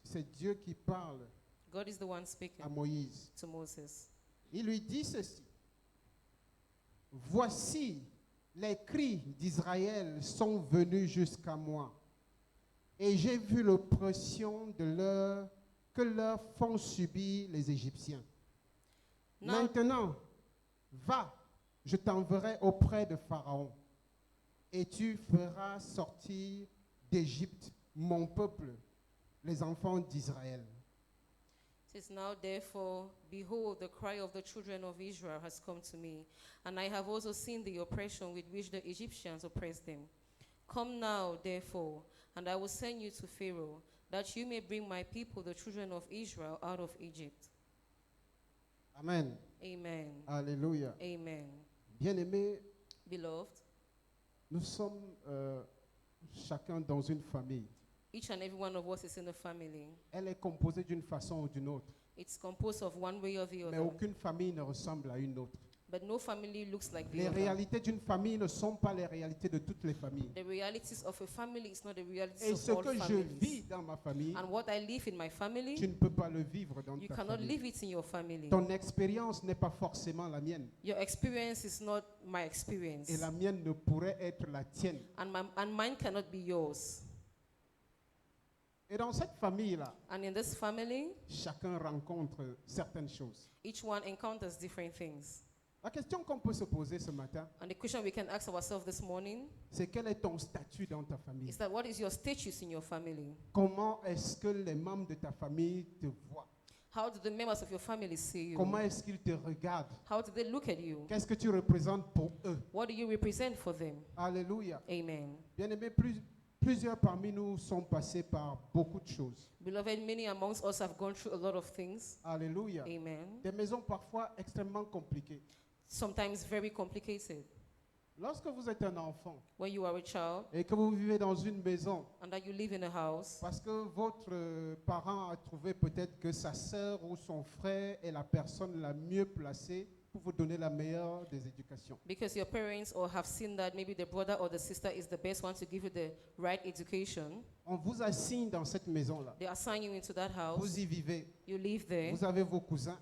C'est Dieu qui parle God is the one speaking à Moïse. to Moses. Il lui dit ceci. Voici, les cris d'Israël sont venus jusqu'à moi, et j'ai vu l'oppression que leur font subir les Égyptiens. Now, Maintenant, va, je t'enverrai auprès de Pharaon, et tu feras sortir d'Égypte mon peuple, les enfants d'Israël. it says, now therefore, behold, the cry of the children of Israel has come to me, and I have also seen the oppression with which the Egyptians oppressed them. Come now, therefore, and I will send you to Pharaoh, that you may bring my people, the children of Israel, out of Egypt. Amen. Amen. Alléluia. Amen. Bien-aimés, Beloved, nous sommes chacun dans une famille. each and every one of us is in a family. Elle est composée d'une façon ou d'une autre. It's composed of one way or the Mais other. aucune famille ne ressemble à une autre. But no family looks like the Les other. réalités d'une famille ne sont pas les réalités de toutes les familles. The realities of a family is not the realities Et of ce all que je families. vis dans ma famille, And what I live in my family, tu ne peux pas le vivre dans you ta cannot famille. live it in your family. Ton expérience n'est pas forcément la mienne. Your experience is not my experience. Et la mienne ne pourrait être la tienne. And mine cannot be yours. Et dans cette famille-là, And in this family, chacun rencontre certaines choses. each one encounters different things. La question qu'on peut se poser ce matin, And the question we can ask ourselves this morning c'est quel est ton statut dans ta famille? is that what is your status in your family? Comment est-ce que les membres de ta famille te voient? How do the members of your family see you? Comment est-ce qu'ils te regardent? How do they look at you? Qu'est-ce que tu représentes pour eux? What do you represent for them? Alléluia. Amen. Bien-aimés, plusieurs parmi nous sont passés par beaucoup de choses. Beloved, many amongst us have gone through a lot of things. Alléluia. Amen. Des maisons parfois extrêmement compliquées. Sometimes very complicated. Lorsque vous êtes un enfant When you are a child et que vous vivez dans une maison, and that you live in a house parce que votre parent a trouvé peut-être que sa sœur ou son frère est la personne la mieux placée pour vous donner la meilleure des éducations. Because your parents or have seen that maybe the brother or the sister is the best one to give you the right education. On vous assigne dans cette maison-là. They assign you into that house. Vous y vivez. You live there. Vous avez vos cousins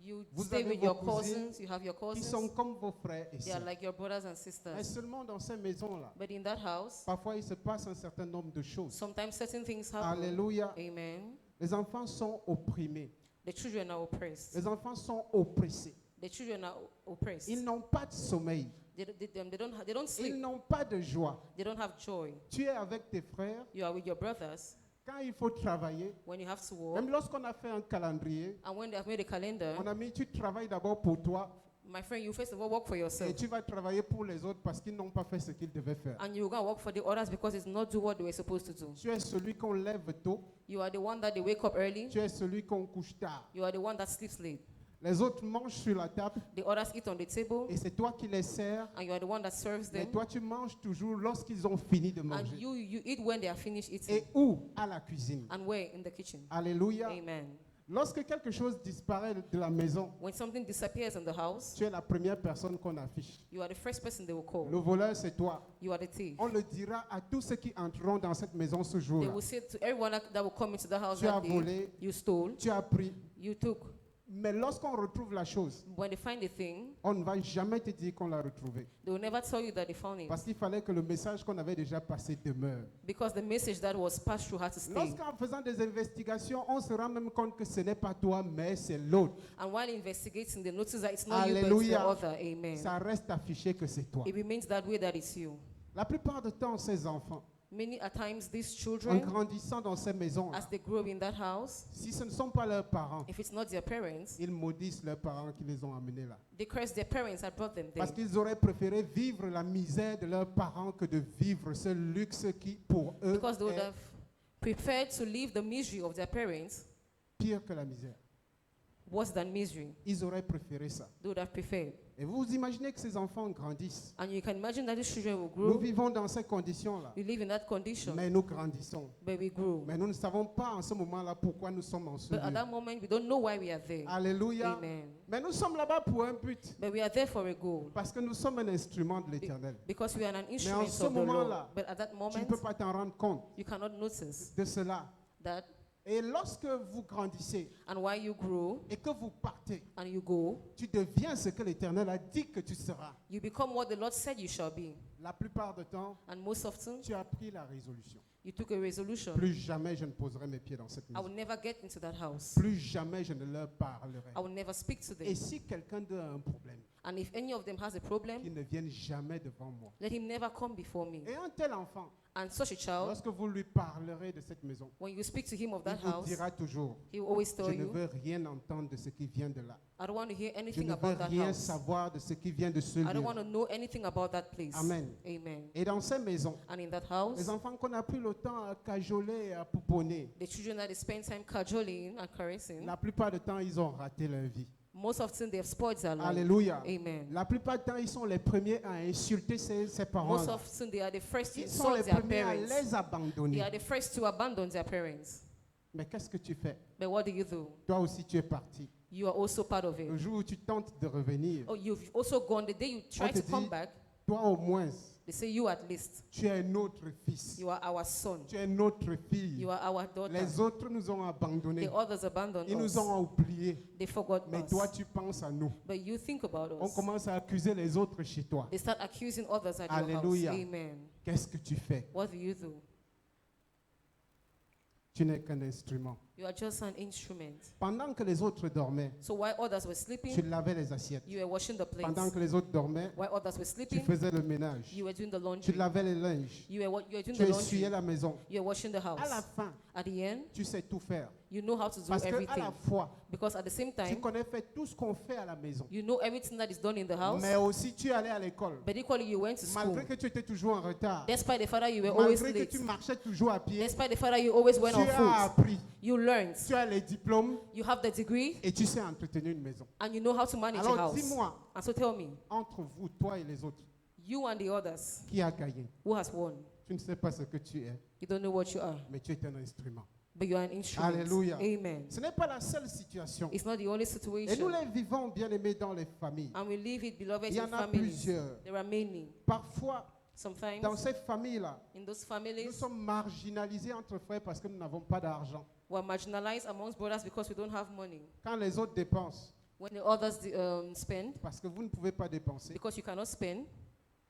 You Vous stay avez with vos your cousines cousins. You have your qui cousins. sont comme vos frères et They are sœurs. like your brothers and Mais sisters. seulement dans ces maisons-là, But in that house, parfois il se passe un certain nombre de choses. sometimes certain things happen. Alléluia. Amen. Les enfants sont opprimés. The children are oppressed. Les enfants sont oppressés. The children are oppressed. Ils n'ont pas de sommeil. They don't Ils sleep. n'ont pas de joie. They don't have joy. Tu es avec tes frères. You are with your brothers Quand il faut travailler, when you have to work. même lorsqu'on a fait un calendrier, And when they have made a calendar, mon ami, tu travailles d'abord pour toi my friend, you first of all work for et yourself. tu vas travailler pour les autres parce qu'ils n'ont pas fait ce qu'ils devaient faire. And you go and work for the others because it's not do what they were supposed to do. Tu es celui qu'on lève tôt, You are the one that they wake up early. tu es celui qu'on couche tard. You are the one that sleeps late. Les autres mangent sur la table The others eat on the table. et c'est toi qui les sers. And you are the one that serves Mais them. toi, tu manges toujours lorsqu'ils ont fini de And manger. you eat when they are finished eating. Et où? À la cuisine. And where? In the kitchen. Alléluia. Amen. Lorsque quelque chose disparaît de la maison, When something disappears in the house, tu es la première personne qu'on affiche. you are the first person they will call. Le voleur, c'est toi. You are the thief. On le dira à tous ceux qui entreront dans cette maison ce They jour-là. will say to everyone that will come into the house Tu as that day, volé, you stole, tu as pris. you took. Mais lorsqu'on retrouve la chose, When they find the thing, on ne va jamais te dire qu'on l'a retrouvé. they will never tell you that they found it. Parce qu'il fallait que le message qu'on avait déjà passé demeure. Because the message that was passed through had to stay. Lorsqu'en faisant des investigations, on se rend même compte que ce n'est pas toi, mais c'est l'autre. And while investigating, they notice that it's not you, but it's the Alléluia. other. Amen. Ça reste affiché que c'est toi. It remains that way that it's you. La plupart du temps, ces enfants, Many a times these en children, grandissant dans ces maisons, as they grow up in that house, si ce ne sont pas leurs parents, if it's not their parents, ils maudissent leurs parents qui les ont amenés là. they curse their parents that brought them there. Parce qu'ils auraient préféré vivre la misère de leurs parents que de vivre ce luxe qui, pour eux, Because they would est have preferred to leave the misery of their parents pire que la misère. worse than misery. Ils auraient préféré ça. They would have preferred. Et vous imaginez que ces enfants grandissent. And you can imagine that these children will Nous grow. vivons dans ces conditions-là, We live in that condition, mais nous grandissons. but we grow. Mais nous ne savons pas en ce moment-là pourquoi nous sommes en ce But at lieu. that moment, we don't know why we are there. Alléluia. Amen. Mais nous sommes là-bas pour un but. But we are there for a goal. Parce que nous sommes un instrument de l'éternel. Because we are an Mais en instrument ce of the Lord. moment-là, But at that Tu ne moment, peux pas t'en rendre compte you cannot notice de cela. that. Et lorsque vous grandissez And while you grow et que vous partez, and you go, tu deviens ce que l'éternel a dit que tu seras. you become what the Lord said you shall be. La plupart du temps, And most often, tu as pris la résolution. you took a resolution. Plus jamais je ne poserai mes pieds dans cette I will maison. never get into that house. Plus jamais je ne leur parlerai. I will never speak to Et them. si quelqu'un d'eux a un problème, And if any of them has a problem, qu'il ne vienne jamais devant moi. let him never come before me. Et un tel enfant, And such a child, lorsque vous lui parlerez de cette maison, when you speak to him of il that vous house, dira toujours, he will always je tell ne you, veux rien entendre de ce qui vient de là. I don't want to hear Je anything ne veux about that rien house. savoir de ce qui vient de ce I don't want lieu. to know anything about that place. Amen. Amen. Et dans ces maisons, And in that house, les enfants qu'on a pris le temps à cajoler et à pouponner, the children that they spend time cajoling and caressing, la plupart du temps, ils ont raté leur vie. most often they have spoiled their life. Alléluia. Amen. La plupart du temps, ils sont les premiers à insulter ces parents. Most often they are the first to Ils sont les insult their premiers à parents. les They abandonner. are the first to abandon their parents. Mais qu'est-ce que tu fais? But what do you do? Toi aussi, tu es parti. You are also part of Le it. jour où tu tentes de revenir, Oh, you've also gone. The day you try te to come dit- back, toi au moins, they say you at least. tu es notre fils. You are our son. Tu es notre fille. You are our daughter. Les autres nous ont abandonnés. The others abandoned Ils nous us. ont oubliés. They forgot Mais us. toi, tu penses à nous. But you think about On us. commence à accuser les autres chez toi. They start accusing others at your Alléluia. house. Amen. Qu'est-ce que tu fais? What do you do? Tu n'es qu'un instrument. You are just an instrument. Pendant que les autres dormaient, So while others were tu sleeping, lavais les assiettes. you were washing the Pendant plates. que les autres dormaient, While others were tu sleeping, faisais le ménage. you were doing the Tu laundry. lavais les linges. You were doing Tu the essuyais laundry. la maison. You were washing the À la house. fin, At the end, tu sais tout faire. you know how to do Parce qu'à everything. la fois, Because at the same tu time, connais faire tout ce qu'on fait à la maison. you know everything that is done in the house. Mais aussi, tu allais à l'école. But equally, you went to school. Malgré que tu étais toujours en retard. Despite the fact that you were always Malgré que late. tu marchais toujours à pied. Despite the fact that you always went Tu on as foot. appris. You learned. Tu as les diplômes You have the degree. et tu sais entretenir une maison. And you know how to manage a Alors house. dis-moi, And so tell me, entre vous, toi et les autres, you and the others, qui a gagné? who has won? Tu ne sais pas ce que tu es, You don't know what you are. mais tu es un instrument. but you are an instrument. Alléluia. Amen. Ce n'est pas la seule situation. It's not the only Et nous situation. les vivons, bien aimés, dans les familles. And we live it, beloved, Il y in en a families. plusieurs. There are many. Parfois, Sometimes, dans ces familles-là, in those nous families, sommes marginalisés entre frères parce que nous n'avons pas d'argent. we're marginalized amongst brothers because we don't have money. Quand les autres dépensent, When the others spend, parce que vous ne pouvez pas dépenser. because you cannot spend,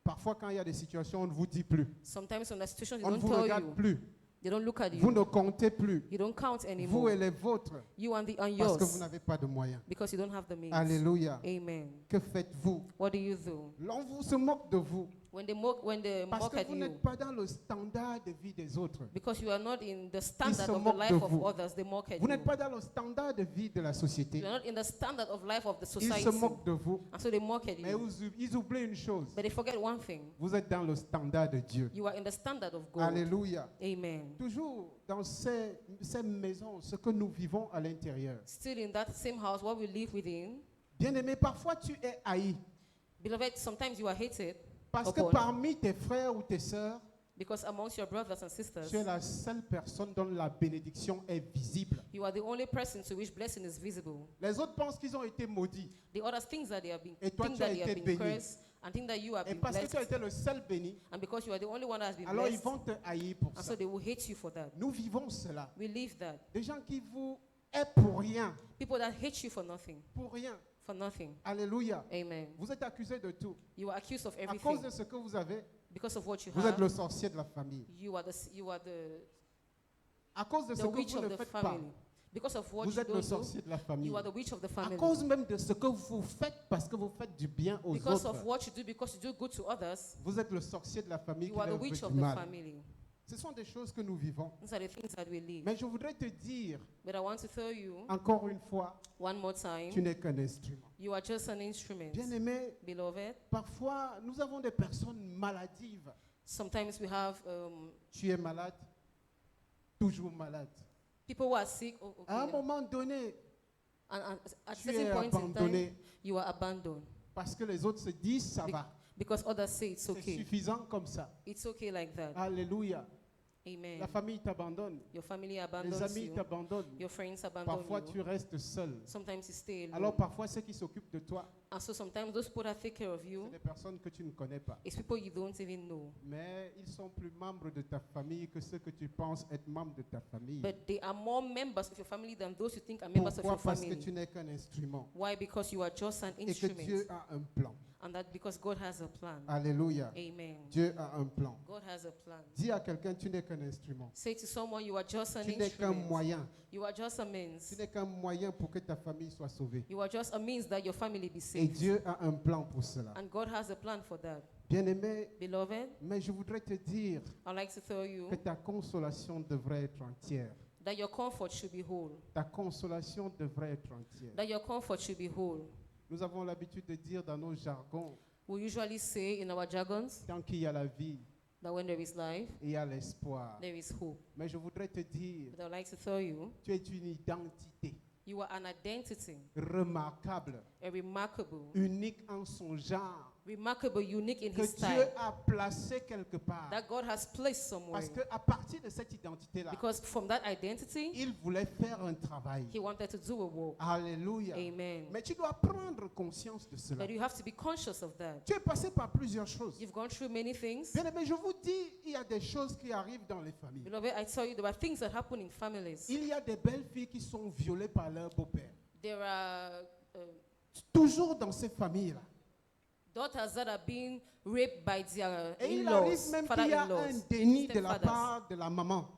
Parfois, quand il y a des situations, on ne vous dit plus. sometimes in that situation, they On ne don't vous tell regarde you. plus. They don't look at Vous you. ne comptez plus. You don't count Vous anymore. et les vôtres. You and Parce yours. que vous n'avez pas de moyens. Because you don't have the means. Alléluia. Amen. Que faites-vous? What do you do? L'on vous se moque de vous. When they Parce mock que at vous you, n'êtes pas dans le standard de vie des autres. because you are not in the standard se of the moquent life de of vous. others, they mock at Vous you. n'êtes pas dans le standard de vie de la société. You are not in the standard of life of the Ils society. se moquent de vous. And so they mock at Mais you. ils oublient une chose. But they forget one thing. Vous êtes dans le standard de Dieu. You are in the standard of God. Alléluia. Amen. Toujours dans ces maisons, ce que nous vivons à l'intérieur. Still in that same house, what we live within, Bien-aimé, parfois tu es haï. beloved, sometimes you are hated Parce que upon, parmi tes frères ou tes sœurs, because amongst your brothers and sisters, tu es la seule personne dont la bénédiction est visible. you are the only person to which blessing is visible. Les autres pensent qu'ils ont été maudits. The others think that they have been, Et toi, think tu as that they have été been béni. cursed, and think that you have Et been parce que tu as blessed. été le seul béni, And because you are the only one that has been alors ils blessed, vont te haïr pour and ça. so they will hate you for that. Nous vivons cela. We live that. Des gens qui vous aiment pour rien. People that hate you for nothing. Pour rien. For nothing. Alléluia. Amen. Vous êtes accusé de tout. You are accused of À cause everything de ce que vous avez, because of what you vous êtes have. le sorcier de la famille. You are the À cause de ce que witch vous of ne the faites pas, family. Because of what vous you êtes le don't do, sorcier de la famille. you are the witch of the À family. cause même de ce que vous faites parce que vous faites du bien aux Because autres, of what you do, because you do good to others, vous êtes le sorcier de la famille you qui are the leur witch veut of du the mal. family. Ce sont des choses que nous vivons. These are the things that we live. Mais je voudrais te dire, But I want to tell you encore une fois, one more tu time, n'es qu'un instrument. you are just an instrument. Bien-aimé, Beloved, parfois nous avons des personnes maladives. sometimes we have Tu es malade, toujours malade. people who are sick. À un Okay, moment donné, and at tu es certain points in time, abandonné you are abandoned parce que les autres se disent ça va. because others say it's C'est okay. suffisant comme ça. It's okay like that. Alléluia. Amen. La famille t'abandonne. Your family Les abandons amis you. t'abandonnent. Your friends abandon Parfois, you. tu restes seul. Sometimes you stay alone. Alors, parfois, ceux qui s'occupent de toi, And so sometimes those people that take care of c'est you des personnes que tu ne connais pas. is people you don't even know. Mais ils sont plus membres de ta famille que ceux que tu penses être membres de ta famille. But they are more members of your family than those you think are members of Pourquoi? your Parce que family. tu n'es qu'un instrument. Why? Because you are just an Et que instrument. Dieu a un plan. And that because God has a plan. Alléluia. Amen. Dieu a un plan. God has a plan. Dis à quelqu'un, tu n'es qu'un instrument. Say to someone, you are just an Tu n'es qu'un instrument. moyen. You are just a Tu means. n'es qu'un moyen pour que ta famille soit sauvée. You are just a means that your family be Et saved. Dieu a un plan pour cela. And God has a plan for that. Bien-aimé, Beloved, mais je voudrais te dire I'd like to tell you que ta consolation devrait être entière. that your comfort should be whole. Ta consolation devrait être entière. That your comfort should be whole. Nous avons l'habitude de dire dans nos jargons, We usually say in our jargons tant qu'il y a la vie, that when there is life, il y a l'espoir. there is hope. Mais je voudrais te dire, But I'd like to tell you, tu es une identité you are an identity, remarquable, a remarkable, unique en son genre, remarkable, unique in que His Dieu style, a placé quelque part. that God has placed somewhere. Parce qu'à partir de cette identité-là, Because from that identity, il voulait faire un travail. He wanted to do a work. Alléluia. Amen. Mais tu dois prendre conscience de cela. But you have to be conscious of that. Tu es passé par plusieurs choses. You've gone through many things. Bien aimé, je vous dis, il y a des choses qui arrivent dans les familles. Beloved, I tell you, there are things that happen in families. Il y a des belles filles qui sont violées par leur beau-père. There are Toujours dans ces familles-là. daughters that are being raped by their Et il arrive in-laws, même qu'il y a un father-in-laws, déni de la stepfathers. part de la maman.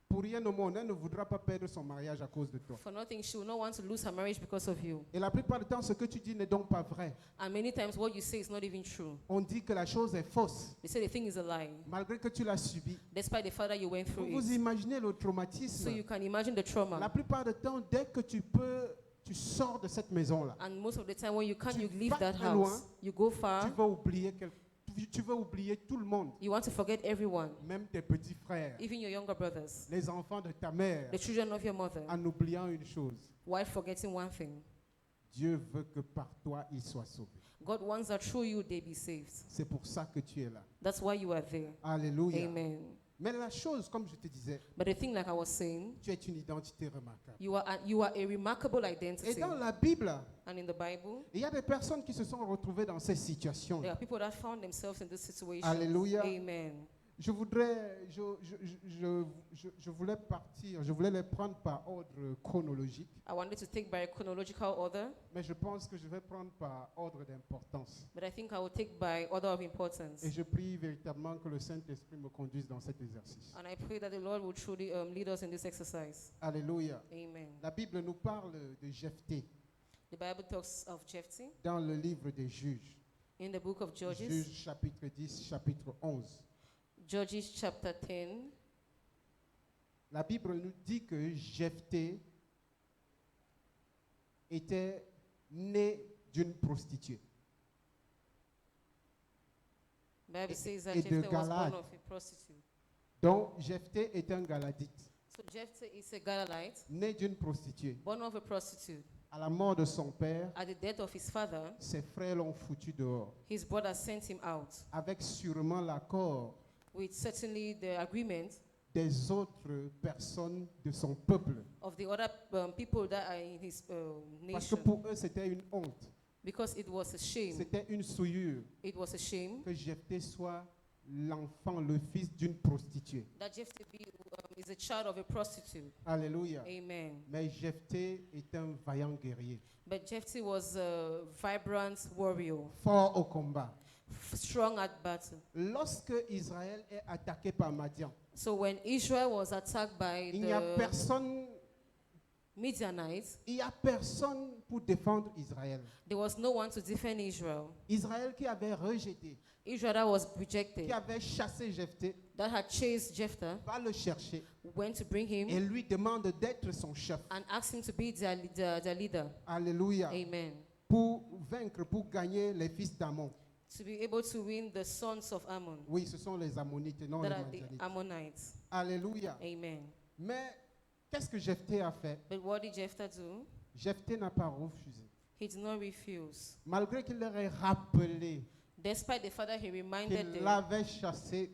Pour rien au monde, elle ne voudra pas perdre son mariage à cause de toi. For nothing, she will not want to lose her marriage because of you. Et la plupart du temps, ce que tu dis n'est donc pas vrai. And many times what you say is not even true. On dit que la chose est fausse, They say the thing is a lie, malgré que tu l'as subi. despite the fact that you went through Vous it. imaginez le So traumatisme. you can imagine the La trauma. plupart du temps, dès que tu peux, tu sors de cette maison-là. And most of the time when you can't, Tu you leave vas that très loin. house. You go far. Tu vas oublier tout le monde, You want to forget everyone, même tes petits frères, even your younger brothers, les enfants de ta mère, the children of your mother, en oubliant une chose. while forgetting one thing. Dieu veut que par toi, il soit sauvé. God wants that through you they be saved. C'est pour ça que tu es là. That's why you are there. Alléluia. Amen. Mais la chose, comme je te disais, But the thing, like I was saying, tu es une identité remarquable. you are a remarkable Et identity. dans la Bible, And in the Bible, il y a des personnes qui se sont retrouvées dans ces situations. there are people that found themselves in this situation. Alléluia. Amen. Je voulais partir, je voulais les prendre par ordre chronologique, I wanted to take by a chronological order, mais je pense que je vais prendre par ordre d'importance. but I think I will take by order of importance. Et je prie véritablement que le Saint-Esprit me conduise dans cet exercice. And I pray that the Lord will truly lead us in this exercise. Alléluia. Amen. La Bible nous parle de Jephthé The Bible talks of Jephthah dans le livre des Juges. in the book of Judges, Juges chapitre 10, chapitre 11. Judges chapter 10. La Bible nous dit que Jephthé était né d'une prostituée. Bible says that et de Jephthah was born Galade. of a prostitute. Donc Jephthé est un Galadite, So Jephthah is a Galileite, né d'une prostituée. born of a prostitute. À la mort de son père, At the death of his father, ses frères l'ont foutu dehors, his brother sent him out, avec sûrement l'accord with certainly the agreement des autres personnes de son peuple. of the other people that are in his Parce que nation. pour eux, c'était une honte, Because it was a shame. c'était une souillure It was a shame que Jephthé soit l'enfant, le fils d'une prostituée. that Jephthah is a child of a prostitute. Alléluia. Amen. Mais Jephthé est un vaillant guerrier, But Jephthah was a vibrant warrior, fort au combat. strong at battle. Lorsque Israël est attaqué par Madian, So when Israel was attacked by il n'y a the personne, Midianites, il y a personne pour défendre Israël. there was no one to defend Israel. Israël qui avait rejeté, Israel that was qui rejected, avait chassé Jephthé, that had chased Jephthah, va le chercher went to bring et him lui demande d'être son chef. and asked him to be their leader. Alléluia. Amen. Pour vaincre, pour gagner les fils d'Ammon. To be able to win the sons of Ammon, Oui, ce sont les Ammonites, non that les are the Madianites. Ammonites. Alléluia. Amen. Mais qu'est-ce que Jephthé a fait? But what did Jephthah do? Jephthé n'a pas refusé. He did not refuse. Malgré qu'il leur ait rappelé Despite the father, he reminded qu'il them l'avait chassé,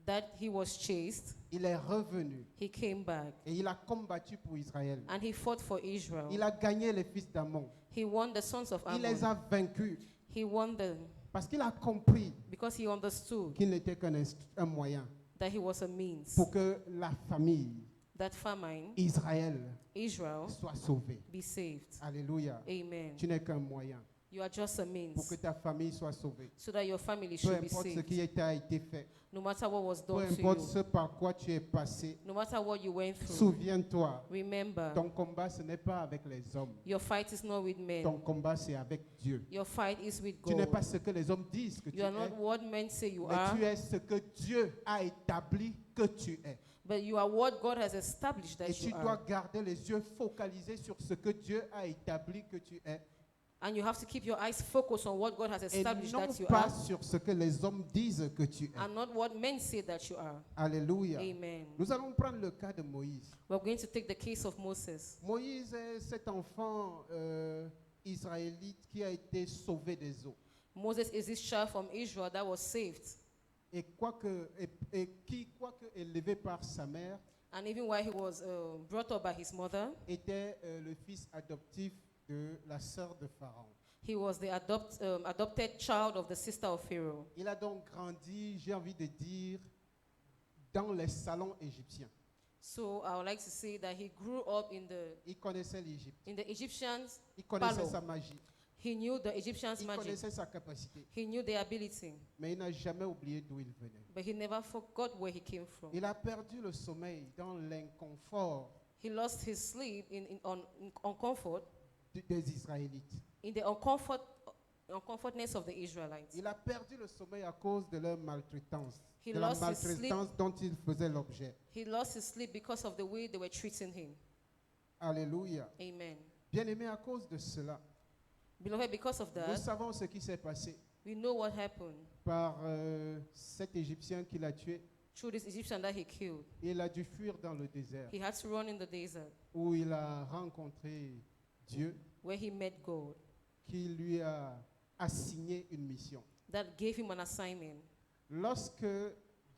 that he was chased. il est revenu He came back et il a combattu pour Israël. and he fought for Israel. Il a gagné les fils d'Ammon. He won the sons of Il les Ammon. a vaincus He won them parce qu'il a compris because he understood qu'il n'était qu'un moyen that he was a means pour que la famille that famine, Israël Israel, soit sauvée. be saved. Alléluia. Amen. Tu n'es qu'un moyen You are just a pour means que ta famille soit sauvée. so that your family Peu should be importe ce saved. qui a été fait, No matter what was peu done to importe you, ce par quoi tu es passé, no matter what you went through, souviens-toi, remember ton combat ce n'est pas avec les hommes. your fight is not with Ton men. combat c'est avec Dieu. Your fight is with Tu n'es pas God. ce que les hommes disent que tu You are es, not what men say you mais are, tu es ce que Dieu a établi que tu es. but you are what God has established Et that tu you dois are. garder les yeux focalisés sur ce que Dieu a établi que tu es. And you have to keep your eyes focused on what God has Et established non that you pas are, sur ce que les hommes disent que tu es. and not what men say that you are. Alléluia. Amen. Nous allons prendre le cas de Moïse. We're going to take the case of Moses. Moïse est cet enfant israélite qui a été sauvé des eaux. Moses is this child from Israel that was saved. Et qui, quoique élevé par sa mère, And even while he was brought up by his mother, était le fils adoptif de la sœur de Pharaon. he was the adopted child of the sister of Pharaoh. Il a donc grandi, j'ai envie de dire, dans les salons égyptiens. So I would like to say that he grew up Il connaissait l'Égypte. in the Egyptians. Il connaissait Palo. sa magie. He knew the Egyptians' Il magic. connaissait sa capacité. He knew their ability, Mais il n'a jamais oublié d'où il venait. but he never forgot where he came from. Il a perdu le sommeil dans l'inconfort He lost his sleep on comfort, des Israélites. in the uncomfortness of the Israelites. Il a perdu le sommeil à cause de leur maltraitance. He De la lost his sleep. maltraitance dont il faisait l'objet. He lost his sleep because of the way they were treating him. Alléluia. Amen. Bien-aimé, à cause de cela, Beloved, because of nous that, savons ce qui s'est passé we know what happened par cet Égyptien qui l'a tué. through this Egyptian that he killed. Il a dû fuir dans le désert He had to run in the desert où il a rencontré Dieu where he met God qui lui a assigné une mission. that gave him an assignment. Lorsque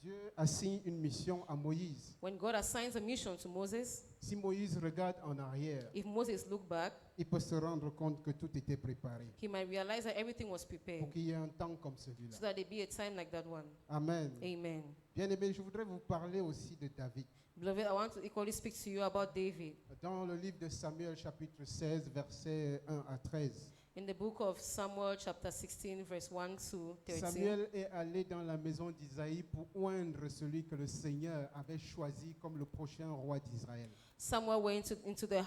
Dieu assigne une mission à Moïse. When God assigns a mission to Moses, Si Moïse regarde en arrière, if Moses looked back, il peut se rendre compte que tout était préparé he might realize that everything was pour prepared qu'il y ait un temps comme celui-là. so that there be a time like that one. Amen. Amen. Bien aimé, je voudrais vous parler aussi de David. Beloved, I want to equally speak to you about David. Dans le livre de Samuel, chapitre 16, versets 1 à 13, In the book of Samuel, chapter 16, verse 1 to 13, Samuel est allé dans la maison d'Isaïe pour oindre celui que le Seigneur avait choisi comme le prochain roi d'Israël. Samuel went into the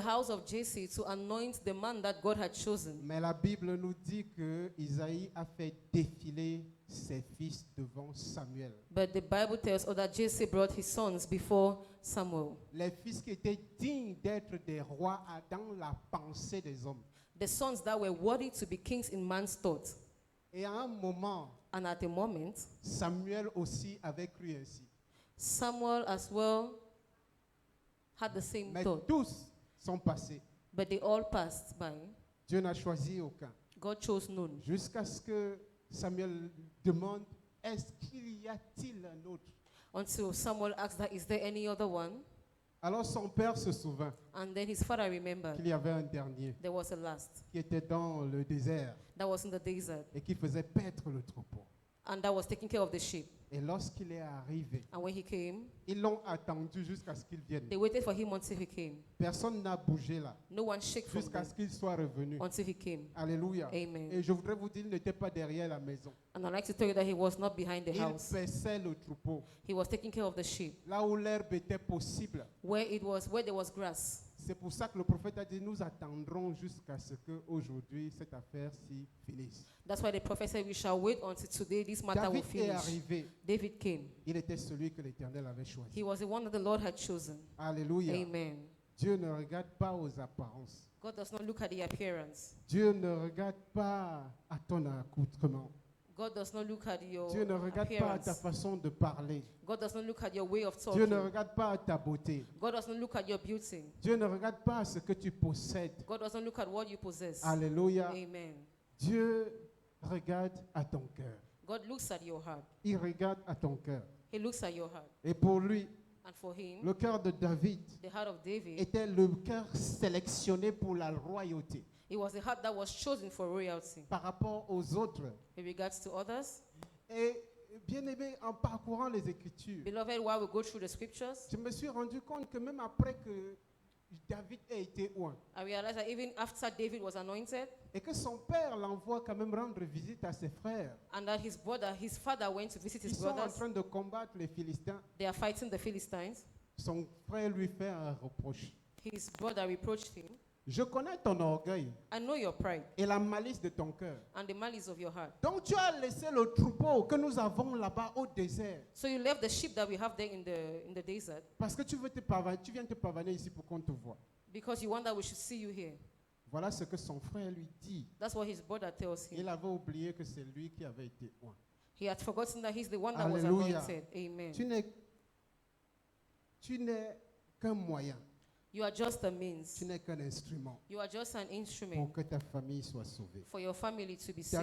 house of Jesse to anoint the man that God had chosen. Mais la Bible nous dit que Isaïe a fait défiler ses fils devant Samuel. But the Bible tells us that Jesse brought his sons before Samuel. Les fils qui étaient dignes d'être des rois dans la pensée des hommes. The sons that were worthy to be kings in man's thought. Et à un moment, And at a moment, Samuel aussi avait cru ainsi. Samuel as well had the same Mais thought. tous sont passés. But they all passed by. Dieu n'a choisi aucun. God chose none. Jusqu'à ce que Samuel demande, est-ce qu'il y a-t-il un autre? Until Samuel asked that, is there any other one? Alors son père se souvint And then his father remembered qu'il y avait un dernier there was a last qui était dans le désert that was in the desert et qui faisait paître le troupeau. and that was taking care of the sheep. Et lorsqu'il est arrivé, And when he came, ils l'ont attendu jusqu'à ce qu'il vienne. they waited for him until he came. Personne n'a bougé là, No one shook from jusqu'à them ce qu'il soit revenu. until he came. Alléluia. Amen. Et je voudrais vous dire, il n'était pas derrière la maison. And I'd like to tell you that he was not behind the Il house. paissait le troupeau. He was taking care of the sheep. Là où l'herbe était possible. Where there was grass. C'est pour ça que le prophète a dit, nous attendrons jusqu'à ce qu'aujourd'hui, cette affaire-ci finisse. That's why the prophet said we shall wait until today this matter will David est finish. arrivé. David came. Il était celui que l'Éternel avait choisi. He was the one that the Lord had chosen. Alléluia. Amen. Dieu ne regarde pas aux apparences. God does not look at the appearance. Dieu ne regarde pas à ton accoutrement. God does not look at your Dieu ne regarde pas à ta appearance. façon de parler. God does not look at your way of Dieu ne talking. regarde pas à ta beauté. God does not look at your beauty. Dieu ne regarde pas à ce que tu possèdes. God does not look at what you possess. Alléluia. Amen. Dieu regarde à ton cœur. God looks at your heart. Il regarde à ton cœur. He looks at your heart. Et pour lui, And for him, le cœur de David the heart of David, était le cœur sélectionné pour la royauté. it was the heart that was chosen for royalty. Par rapport aux autres. In regards to others, Et bien aimé, en parcourant les Écritures, beloved, while we go through the scriptures, je me suis rendu compte que même après que David ait été oint, I realized that even after David was anointed, et que son père l'envoie quand même rendre visite à ses frères, and that his father went to visit ils his sont en brothers, train de combattre les Philistins, they are fighting the Philistines. son frère lui fait un reproche. His brother reproached him. Je connais ton orgueil I know your pride et la malice de ton cœur. and the malice of your heart. Donc tu as laissé le troupeau que nous avons là-bas au désert So you left the sheep that we have there in the desert parce que tu viens te pavaner ici pour qu'on te voie. because you want that we should see you here. Voilà ce que son frère lui dit. That's what his brother tells him. Il avait oublié que c'est lui qui avait été oint. He had forgotten that he's the one that was Alléluia. anointed. Amen. Tu n'es qu'un moyen, You are just a tu means. n'es qu'un instrument You are just an pour instrument que ta famille soit sauvée. for your family to be Ta saved.